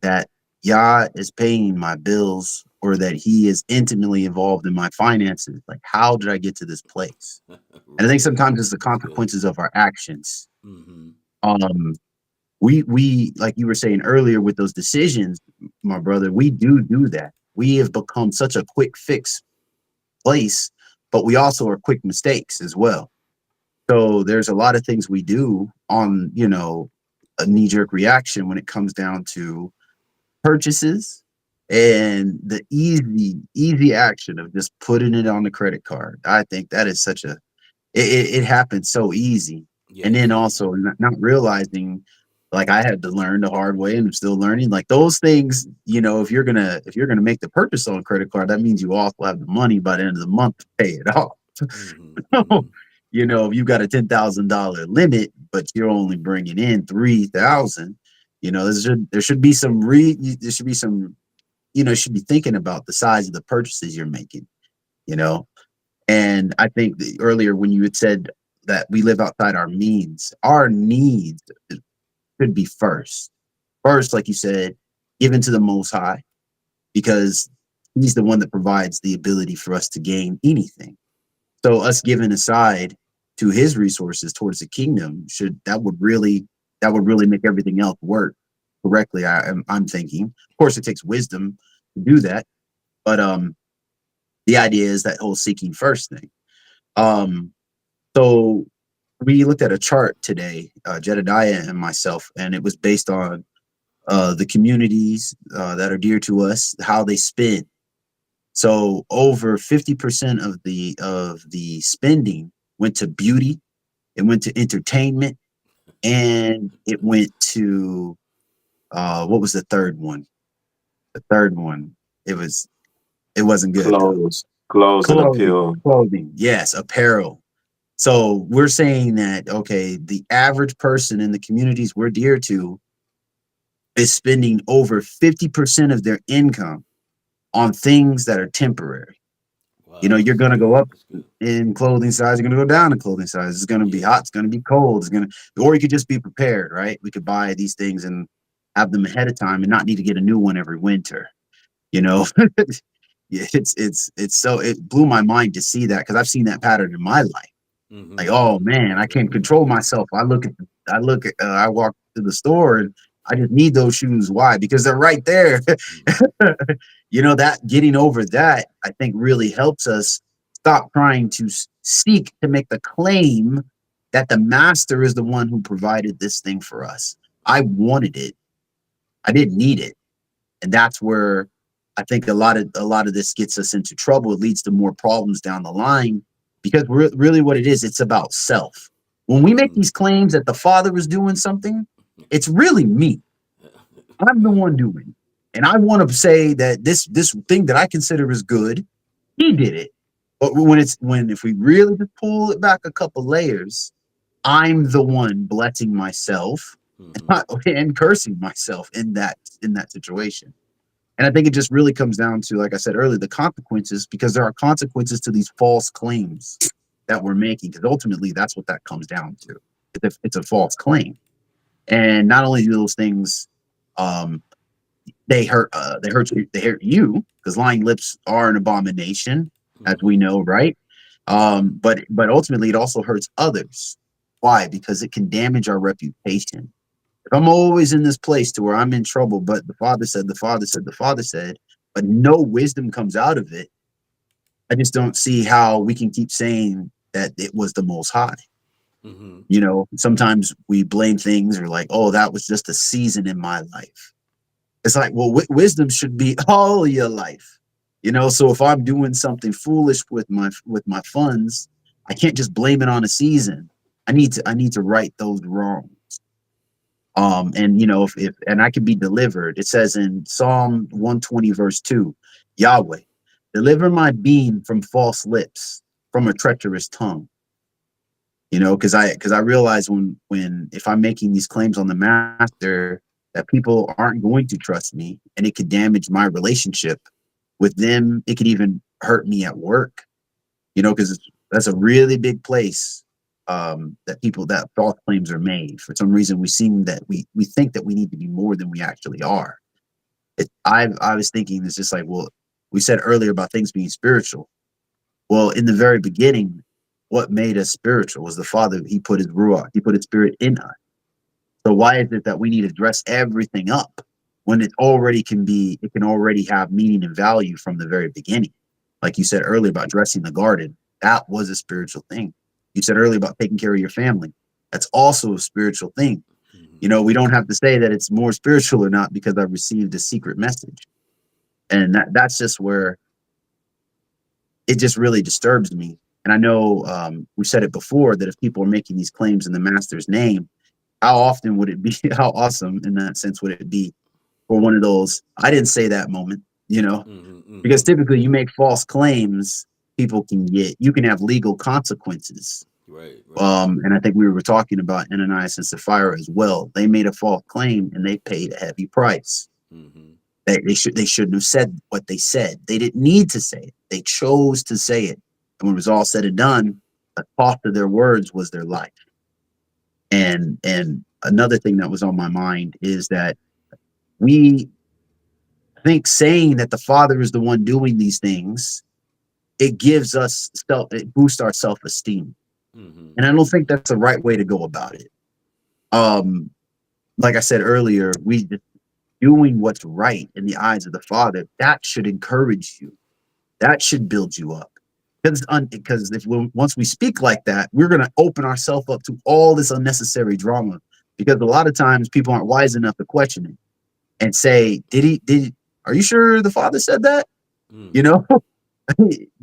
that Yah is paying my bills, or that He is intimately involved in my finances? Like, how did I get to this place? And I think Yeah, sometimes it's the that's good. consequences of our actions. Mm-hmm. Um, we like you were saying earlier with those decisions, my brother, we do that. We have become such a quick fix place, but we also are quick mistakes as well. So there's a lot of things we do on, a knee-jerk reaction when it comes down to purchases, and the easy action of just putting it on the credit card. I think that is such a it happens so easy. And Yes. then Yes. also not realizing, like, I had to learn the hard way, and I'm still learning, like, those things, if you're gonna make the purchase on a credit card, that means you also have the money by the end of the month to pay it off. Mm-hmm. So, Mm-hmm. if you've got a $10,000 limit, but you're only bringing in 3,000, there should be some there should be some, you should be thinking about the size of the purchases you're making, you know. And I think earlier when you had said that we live outside our means, our needs should be first. First, like you said, given to the Most High, because He's the one that provides the ability for us to gain anything. So us giving aside to His resources towards the kingdom, that would really make everything else work correctly. I'm thinking. Of course, it takes wisdom to do that, but the idea is that whole seeking first thing. Um, So we looked at a chart today, Jedediah and myself, and it was based on the communities that are dear to us, how they spend. So over 50% of the spending went to beauty, it went to entertainment, and it went to what was the third one? The third one, it was it wasn't good though. Clothes and appeal. Clothing, yes, apparel. So we're saying that okay, the average person in the communities we're dear to is spending over 50% of their income on things that are temporary. You know, Wow, you're that's going to go good. up That's good. in clothing size, you're going to go down in clothing size. It's going to be Yeah. hot, it's going to be cold, it's going to, or you could just be prepared, right? We could buy these things and have them ahead of time and not need to get a new one every winter. You know, yeah, it's so it blew my mind to see that because I've seen that pattern in my life. Like, oh man, I Right, right, can't right. control myself. I walk to the store and I just need those shoes. Why? Because they're right there. Mm-hmm. You know, that getting over that, I think really helps us stop trying to seek to make the claim that the master is the one who provided this thing for us. I wanted it. I didn't need it. And that's where I think a lot of this gets us into trouble. It leads to more problems down the line because really what it is, it's about self. When we make Mm-hmm. these claims that the Father is doing something, it's really me. I'm the Right. one doing it. And I want to say that this thing that I consider is good, he did it. But when if we really just pull it back a couple layers, I'm the one blessing myself Mm-hmm. and cursing myself in that situation. And I think it just really comes down to, like I said earlier, the consequences, because there are consequences to these false claims that we're making. Because ultimately, that's what that comes down to. It's a false claim, and not only do those things, um, they hurt you because lying lips are an abomination, as Mm-hmm. we know, right? Mm-hmm. But ultimately, it also hurts others. Why? Because it can damage our reputation. If I'm always in this place to where I'm in trouble, but the father said, the father said, the father said, but no wisdom comes out of it, I just don't see how we can keep saying that it was the most high. Mm-hmm. You know, sometimes we blame things or like, oh, that was just a season in my life. It's like, well, wisdom should be all your life. You know, so if I'm doing something foolish with my funds, I can't just blame it on a season. I need to right those wrongs. And you know, if and I can be delivered. It says in Psalm 120, verse 2, Yahweh, deliver my being from false lips, from a treacherous tongue. You know, because I realize when if I'm making these claims on the master that people aren't going to trust me and it could damage my relationship with them. It could even hurt me at work, you know, because that's a really big place that people that false claims are made. For some reason, we seem that we think that we need to be more than we actually are. I was thinking it's just like, well, we said earlier about things being spiritual. Well, in the very beginning, what made us spiritual was the Father. He put his ruach, he put his spirit in us. So why is it that we need to dress everything up when it can already have meaning and value from the very beginning? Like you said earlier about dressing the garden, that was a spiritual thing. You said earlier about taking care of your family. That's also a spiritual thing. Mm-hmm. You know, we don't have to say that it's more spiritual or not because I received a secret message. And that's just where it just really disturbs me. And I know we said it before that if people are making these claims in the master's name, how often would it be? How awesome in that sense would it be for one of those I didn't say that moment, you know? Mm-hmm. Because Mm-hmm. typically you make false claims, you can have legal consequences. Right, right. And I think we were talking about Ananias and Sapphira as well. They made a false claim and they paid a heavy price. Mm-hmm. They shouldn't have said what they said. They didn't need to say it. They chose to say it. And when it was all said and done, the cost of their words was their life. And another thing that was on my mind is that we think saying that the Father is the one doing these things, it boosts our self-esteem. Mm-hmm. And I don't think Mm-hmm. that's the right way to go about it. Um, like I said earlier, we doing what's right in the eyes of the Father, that should encourage you. That should build you up. Because if once we speak like that, we're going to open ourselves up to all this unnecessary drama. Because a lot of times people aren't wise enough to question it. and say, are you sure the Father said that? You Mm-hmm. know,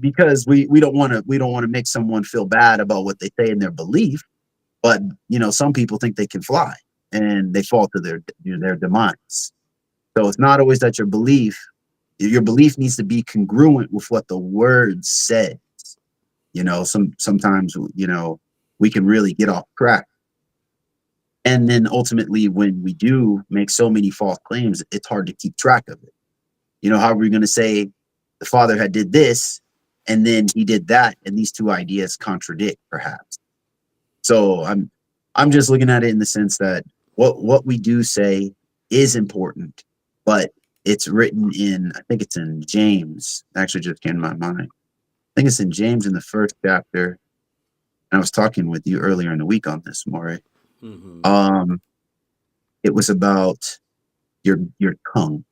because we don't want to make someone feel bad about what they say in their belief. But some people think they can fly, and they fall to their demise. So it's not always that your belief needs to be congruent with what the word said. Sometimes we can really get off track. And then ultimately, when we do make so many false claims, it's hard to keep track of it. How are we going to say the Father had did this and then he did that, and these two ideas contradict, perhaps? So I'm just looking at it in the sense that what we do say is important, but it's written in, I think it's in James. Actually, just came to my mind. I think it's in James in the first chapter. And I was talking with you earlier in the week on this, More. Mm-hmm. Um, it was about your tongue.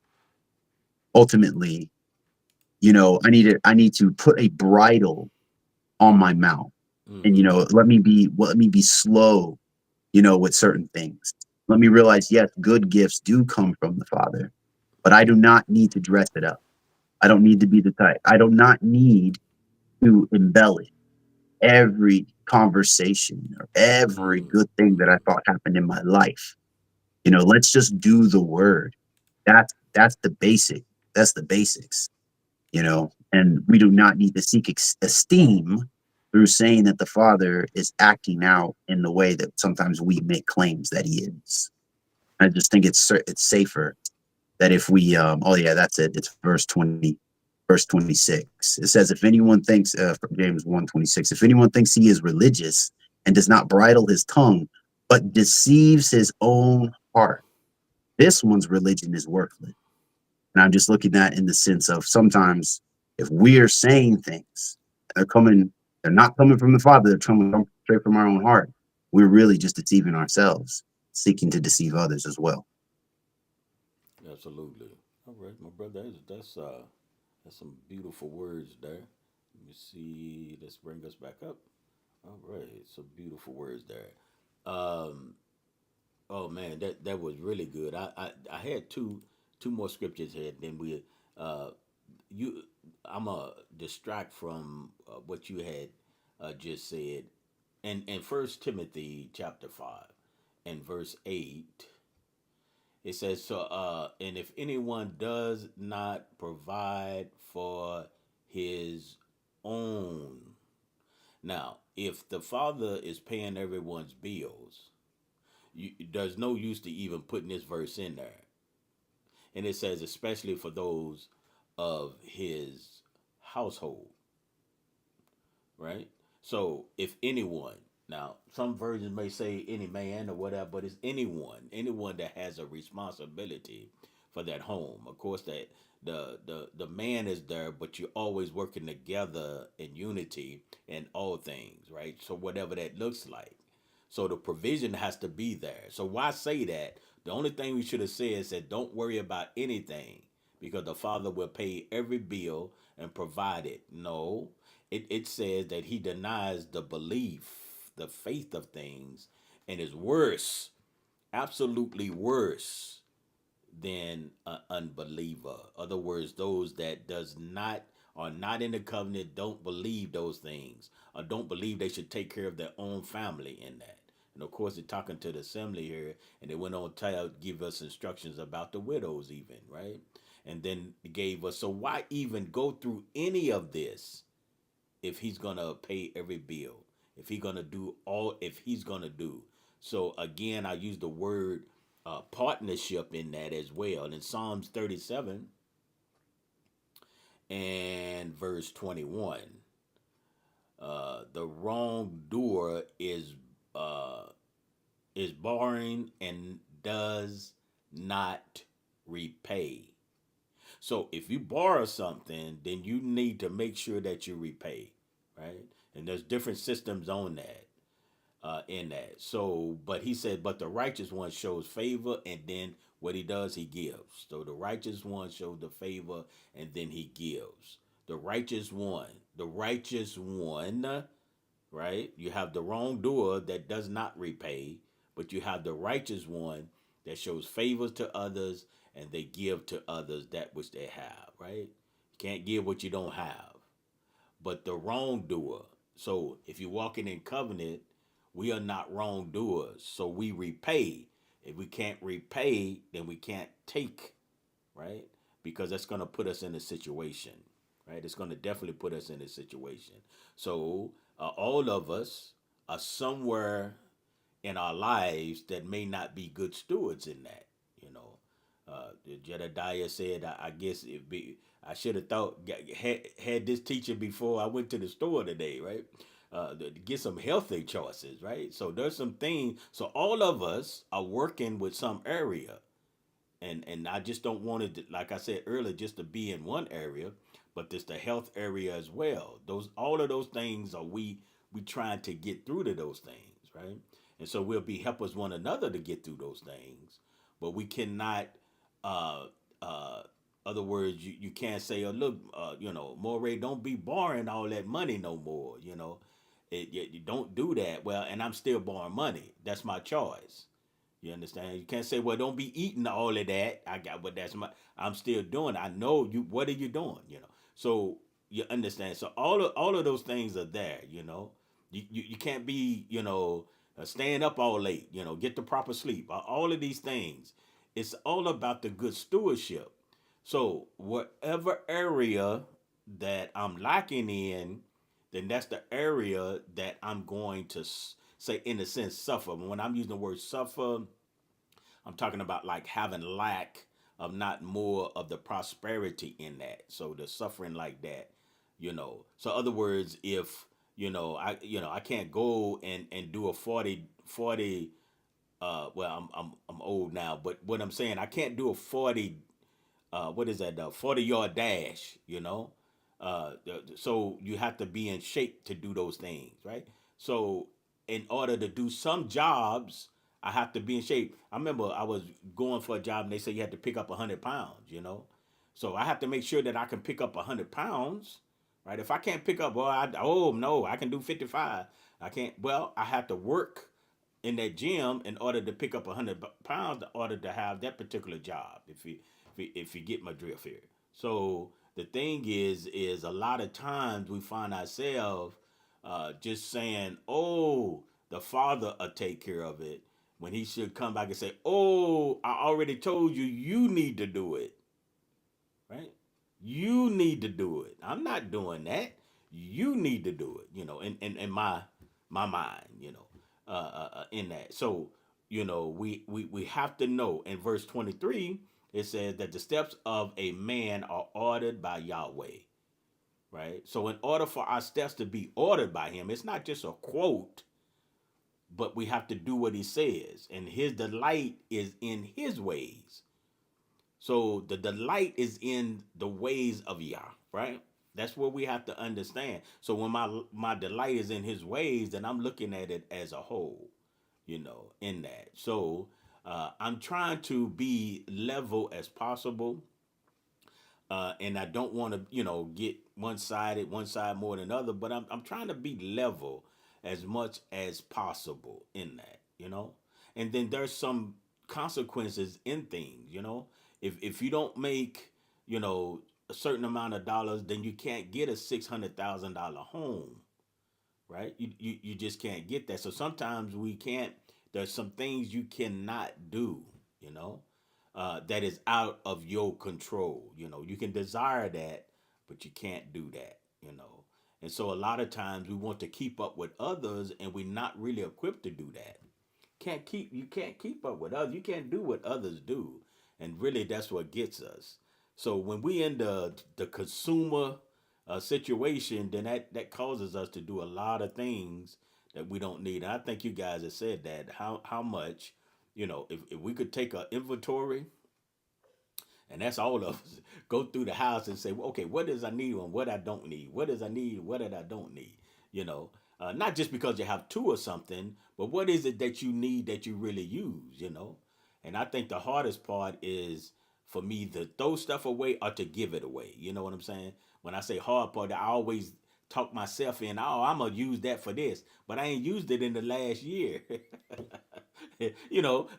Ultimately, I need to put a bridle on my mouth, and Mm-hmm. let me be slow, with certain things. Let me realize, yes, good gifts do come from the Father, but I do not need to dress it up. I don't need to be the type. I do not need to embellish every conversation or every good thing that I Mm-hmm. thought happened in my life. Let's just do the word. That's the basic. That's the basics. And we do not need to seek esteem through saying that the Father is acting out in the way that sometimes we make claims that he is. I just think it's safer that if we oh yeah, that's it. It's verse 26. It says, if anyone thinks from James 1:26, if anyone thinks he is religious and does not bridle his tongue, but deceives his own heart, this one's religion is worthless. And I'm just looking at in the sense of, sometimes if we're saying things, they're not coming from the Father, they're coming straight from our own heart. We're really just deceiving ourselves, seeking to deceive others as well. Absolutely. All right, my brother. That's some beautiful words there. Let me see. Let's bring us back up. All right, some beautiful words there. Um, oh man, that was really good. I had two more scriptures here. Then uh you I'm a distract from what you had just said. And in First Timothy chapter 5 and verse 8, it says, so and if anyone does not provide for his own. Now, if the father is paying everyone's bills, there's no use to even putting this verse in there. And it says, especially for those of his household, right? So, if anyone, now some versions may say any man or whatever, but it's anyone that has a responsibility for that home. Of course, that the man is there, but you're always working together in unity in all things, right? So whatever that looks like. So the provision has to be there. So why say that? The only thing we should have said is that don't worry about anything because the Father will pay every bill and provide it. No, it says that he denies the belief, the faith of things, and is worse, absolutely worse than an unbeliever. Other words, those that does not are not in the covenant, don't believe those things, or don't believe they should take care of their own family in that. And of course, they're talking to the assembly here, and they went on to give us instructions about the widows, even right, and then gave us. So why even go through any of this if he's gonna pay every bill, if he's gonna do all, if he's gonna do. So again, I use the word partnership in that as well. And in Psalms 37 and verse 21, the wrongdoer uh, is borrowing and does not repay. So if you borrow something, then you need to make sure that you repay, right? And there's different systems on that, in that. So, but he said, but the righteous one shows favor, and then what he does, he gives. So the righteous one shows the favor, and then he gives. The righteous one, right? You have the wrongdoer that does not repay, but you have the righteous one that shows favors to others and they give to others that which they have, right? You can't give what you don't have. But the wrongdoer, so if you're walking in covenant, we are not wrongdoers. So we repay. If we can't repay, then we can't take, right? Because that's going to put us in a situation, right? It's going to definitely put us in a situation. So all of us are somewhere in our lives that may not be good stewards in that, you know. Jedediah said, I guess I should have had this teacher before I went to the store today, right? To get some healthy choices, right? So there's some things. So all of us are working with some area, and I just don't want it, like I said earlier, just to be in one area, but this the health area as well. Those all of those things are we trying to get through to those things, right? And so we'll be help us one another to get through those things, but we cannot. Uh, uh, Other words, you can't say, oh look, Moray, don't be borrowing all that money no more. You don't do that. Well, and I'm still borrowing money. That's my choice. You understand? You can't say, "Well, don't be eating all of that." I got, but that's my. I'm still doing. I know you. What are you doing? So you understand. So all of those things are there. You can't be staying up all late. Get the proper sleep. All of these things. It's all about the good stewardship. So whatever area that I'm lacking in, then that's the area that I'm going to say, in a sense, suffer. When I'm using the word suffer, I'm talking about like having lack of not more of the prosperity in that. So the suffering like that. So other words, if I can't go and do a 40. Well, I'm old now, but what I'm saying, I can't do a 40, what is that, 40-yard dash, so you have to be in shape to do those things, right? So in order to do some jobs, I have to be in shape. I remember I was going for a job and they said you had to pick up 100 pounds. So I have to make sure that I can pick up 100 pounds, right? If I can't pick up, well, oh no, I can do 55. I can't. Well, I have to work in that gym in order to pick up 100 pounds in order to have that particular job. If you get my drift here. So the thing is a lot of times we find ourselves just saying, "Oh, the Father will take care of it," when He should come back and say, "Oh, I already told you, you need to do it." Right? You need to do it. I'm not doing that. You need to do it. In my mind. In that. So we have to know. In verse 23, it says that the steps of a man are ordered by Yahweh. Right. So in order for our steps to be ordered by Him, it's not just a quote, but we have to do what He says, and His delight is in His ways. So the delight is in the ways of Yah, right? That's what we have to understand. So when my delight is in His ways, then I'm looking at it as a whole, in that. So I'm trying to be level as possible, and I don't want to, get one side more than other, but I'm trying to be level as much as possible in that. And then there's some consequences in things. If you don't make, a certain amount of dollars, then you can't get a $600,000 home, right? You just can't get that. So sometimes we can't. There's some things you cannot do, you know, that is out of your control. You can desire that, but you can't do that. And so a lot of times we want to keep up with others, and we're not really equipped to do that. You can't keep up with others. You can't do what others do, and really that's what gets us. So when we in the consumer situation, then that causes us to do a lot of things that we don't need. And I think you guys have said that how much, if we could take an inventory, and that's all of us, go through the house and say, well, okay, what does I need and what I don't need? What does I need? What did I don't need? Not just because you have two or something, but what is it that you need that you really use? And I think the hardest part is for me to throw stuff away or to give it away. You know what I'm saying? When I say hard part, I always talk myself in, oh, I'm going to use that for this, but I ain't used it in the last year.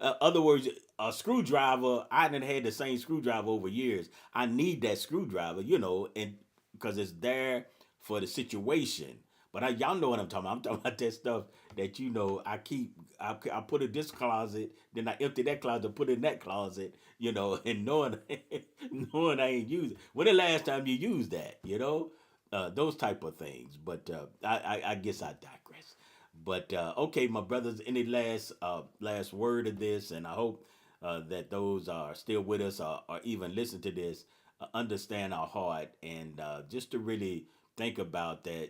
Other words, a screwdriver. I done had the same screwdriver over years. I need that screwdriver, and because it's there for the situation. But y'all know what I'm talking about. I'm talking about that stuff that I keep. I put in this closet, then I empty that closet, put it in that closet, and knowing knowing I ain't using. When the last time you used that, those type of things. But I guess I digress. But okay, my brothers, any last word of this, and I hope that those are still with us or even listen to this, understand our heart, and just to really think about that.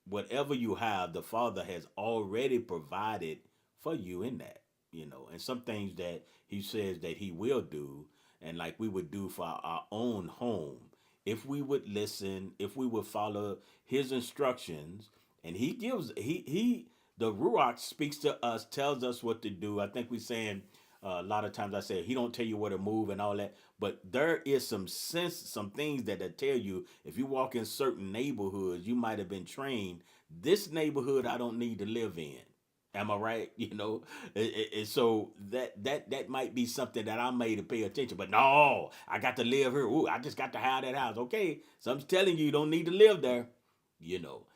Whatever you have, the Father has already provided for you in that, and some things that He says that He will do, and like we would do for our own home, if we would listen, if we would follow His instructions, and He gives the Ruach speaks to us, tells us what to do. I think we saying a lot of times I say He don't tell you where to move and all that, but there is some sense, some things that tell you if you walk in certain neighborhoods, you might have been trained. This neighborhood I don't need to live in. Am I right? So that might be something that I made to pay attention. But no, I got to live here. Ooh, I just got to have that house. Okay, so I'm telling you, you don't need to live there. You know,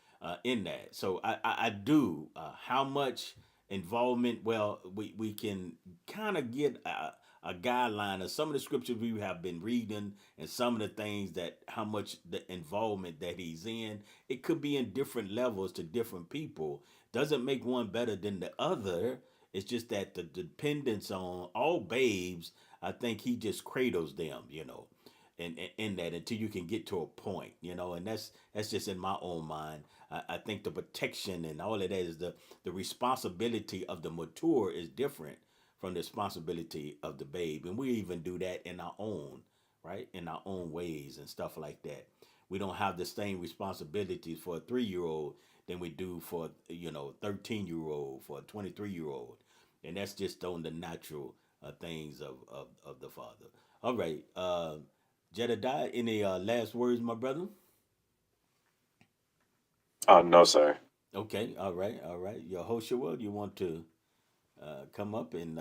in that. So I do. How much involvement? Well, we can kind of get a guideline of some of the scriptures we have been reading and some of the things that how much the involvement that he's in. It could be in different levels to different people. Doesn't make one better than the other. It's just that the dependence on all babes, I think he just cradles them, and in that until you can get to a point, and that's just in my own mind. I think the protection and all of that is the responsibility of the mature is different from the responsibility of the babe, and we even do that in our own right in our own ways and stuff like that. We don't have the same responsibilities for a 3 year old than we do for 13-year old, for a 23-year old, and that's just on the natural things of the father. All right, Jedediah, any last words, my brother? Oh no, sir. Okay, all right, all right. Yehoshua, you want to come up and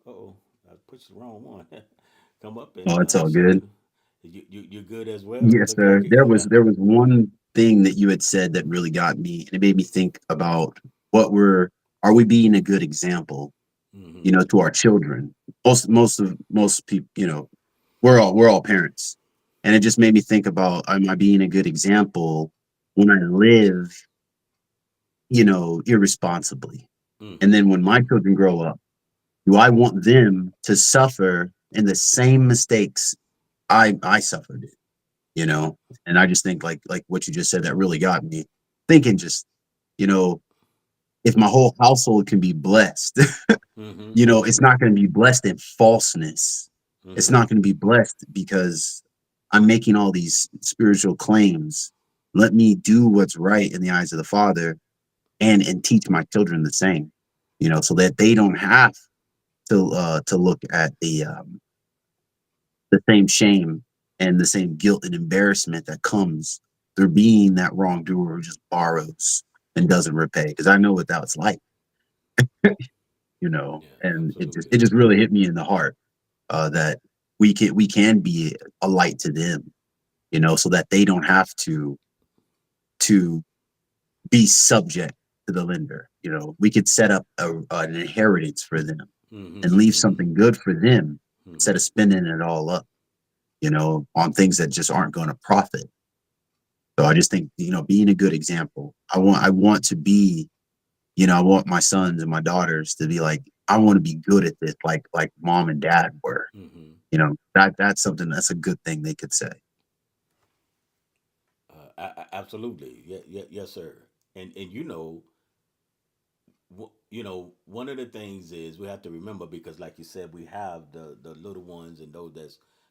oh, I pushed the wrong one. Come up and Oh, it's all share. good. You good as well? It Yes, look like sir. it. There was one thing that you had said that really got me, and it made me think about are we being a good example, Mm-hmm. to our children? Most people, we're all parents, and it just made me think about, am I being a good example when I live, irresponsibly? And Mm-hmm. then when my children grow up, do I want them to suffer in the same mistakes I suffered? you know and I just think, like what you just said, that really got me thinking. Just, you know if my whole household can be blessed, Mm-hmm. it's Mm-hmm. not going to be blessed in falseness. It's Mm-hmm. not going to be blessed because I'm making all these spiritual claims. Let me do what's right in the eyes of the Father, and teach my children the same, so that they don't have to look at the same shame and the same guilt and embarrassment that comes through being that wrongdoer who just borrows and doesn't repay. Because I know what that's like, Yeah, and absolutely. it just really hit me in the heart, that we can be a light to them, so that they don't have to be subject to the lender. We could set up an inheritance for them Mm-hmm. and leave Mm-hmm. something good for them instead Mm-hmm. of spending it all up, on things that just aren't going to profit. So I just think, being a good example. I want to be, I want my sons and my daughters to be like, I want to be good at this, like mom and dad were. Mm-hmm. That's something, that's a good thing they could say. Absolutely. Yeah, yeah, yes, sir. And one of the things is we have to remember because, like you said, we have the little ones and those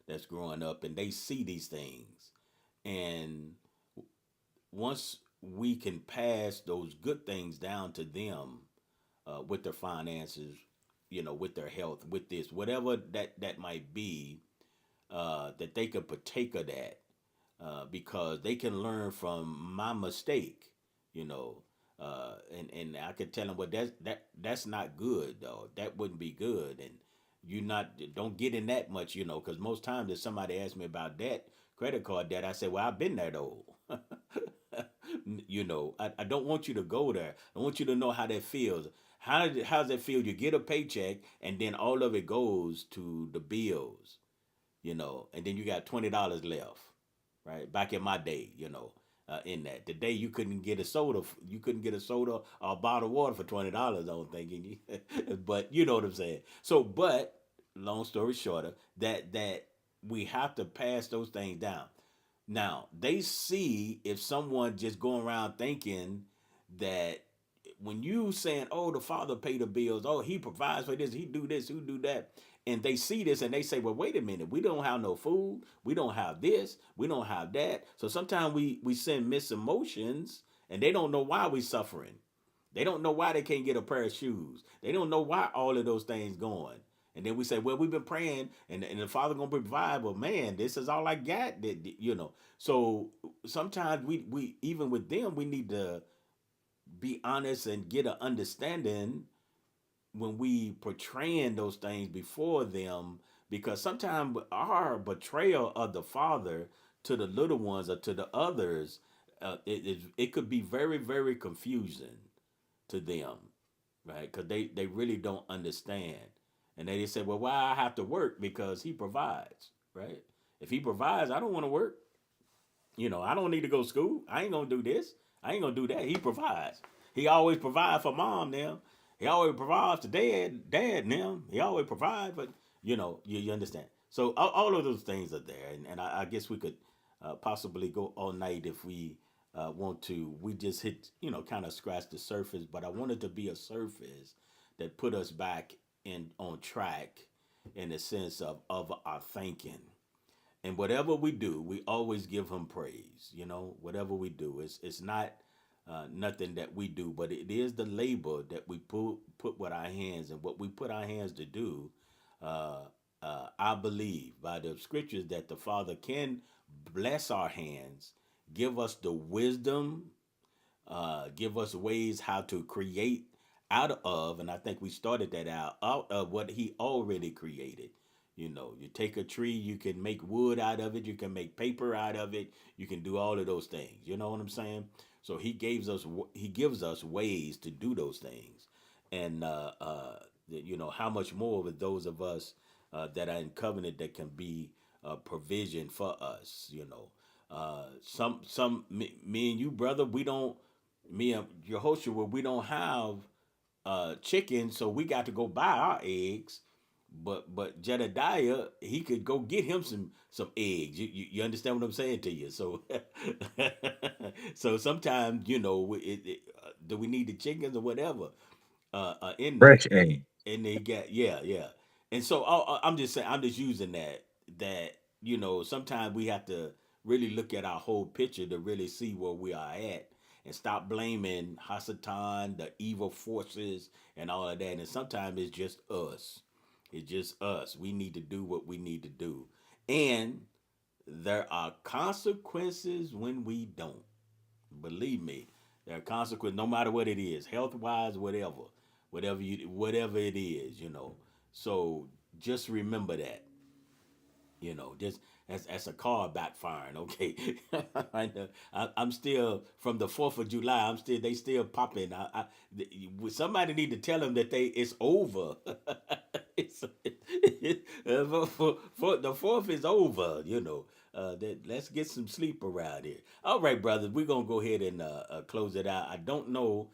that's growing up, and they see these things, and once we can pass those good things down to them, with their finances, with their health, with this, whatever that might be, that they can partake of that, because they can learn from my mistake, you know. And I could tell him, well, that's not good though. That wouldn't be good, and you not don't get in that much, because most times if somebody asks me about debt, credit card debt, I say, well, I've been there though. I don't want you to go there. I want you to know how that feels. How's that feel? You get a paycheck and then all of it goes to the bills, and then you got $20 left, right? Back in my day, in that today you couldn't get a soda, or a bottle of water for $20. I don't think, but you know what I'm saying. So, but long story shorter, that we have to pass those things down. Now they see if someone just going around thinking that when you saying, "Oh, the father pay the bills. Oh, he provides for this. He do this. Who do that?" And they see this and they say, "Well, wait a minute. We don't have no food. We don't have this. We don't have that." So sometimes we send mixed emotions, and they don't know why we suffering. They don't know why they can't get a pair of shoes. They don't know why all of those things going. And then we say, well, we've been praying, and the Father gonna provide. Well, man, this is all I got. So sometimes we even with them, we need to be honest and get an understanding when we portraying those things before them, because sometimes our betrayal of the Father to the little ones or to the others, it could be very, very confusing to them, right? Because they really don't understand, and they say, well, why I have to work? Because he provides, right? If he provides, I don't want to work. I don't need to go to school. I ain't gonna do this. I ain't gonna do that. He provides. He always provides for mom now. He always provides to dad now. He always provides, but you understand. So all of those things are there, and I guess we could possibly go all night if we want to. We just hit, kind of scratch the surface, but I want it to be a surface that put us back in on track in the sense of our thinking. And whatever we do, we always give him praise. Whatever we do, it's not nothing that we do, but it is the labor that we put with our hands, and what we put our hands to do. Uh, I believe by the scriptures that the Father can bless our hands, give us the wisdom, give us ways how to create out of, and I think we started that out of what He already created. You take a tree, you can make wood out of it, you can make paper out of it, you can do all of those things. You know what I'm saying? So He gives us ways to do those things, and how much more with those of us that are in covenant that can be provision for us. Me and you, brother, we don't. Me and Yehoshua, we don't have chicken, so we got to go buy our eggs. But Jedediah, he could go get him some eggs. You understand what I'm saying to you? So so sometimes do we need the chickens or whatever in there? Fresh egg. And they got, yeah. And so I'm just saying, I'm just using that sometimes we have to really look at our whole picture to really see where we are at, and stop blaming Hasatan, the evil forces, and all of that. And sometimes it's just us. It's just us. We need to do what we need to do. And there are consequences when we don't. Believe me, there are consequences no matter what it is, health wise, whatever it is. So just remember that. Just as a car backfiring. Okay, I'm still from the 4th of July. They still popping. Somebody need to tell them that it's over. The 4th is over. Let's get some sleep around here. All right, brothers, we're gonna go ahead and close it out. I don't know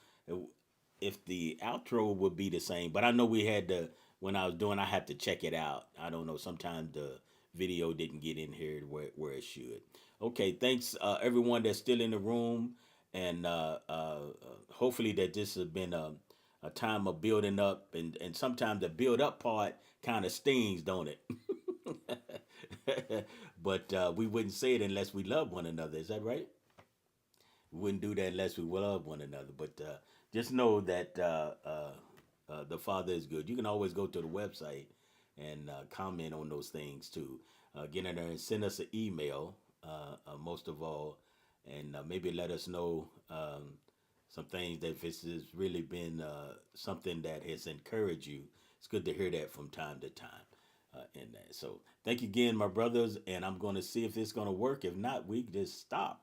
if the outro would be the same, but I know we had to, when I was doing, I had to check it out. I don't know. Sometimes the video didn't get in here where it should. Okay, thanks everyone that's still in the room, and hopefully that this has been a time of building up, and sometimes the build up part kind of stings, don't it? But we wouldn't say it unless we love one another. Is that right? We wouldn't do that unless we love one another. But just know that the Father is good. You can always go to the website and comment on those things too. Get in there and send us an email, most of all, and maybe let us know some things that if this has really been something that has encouraged you, it's good to hear that from time to time. In that, so thank you again, my brothers, and I'm going to see if it's going to work. If not, we just stop.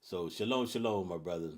So shalom, shalom, my brothers.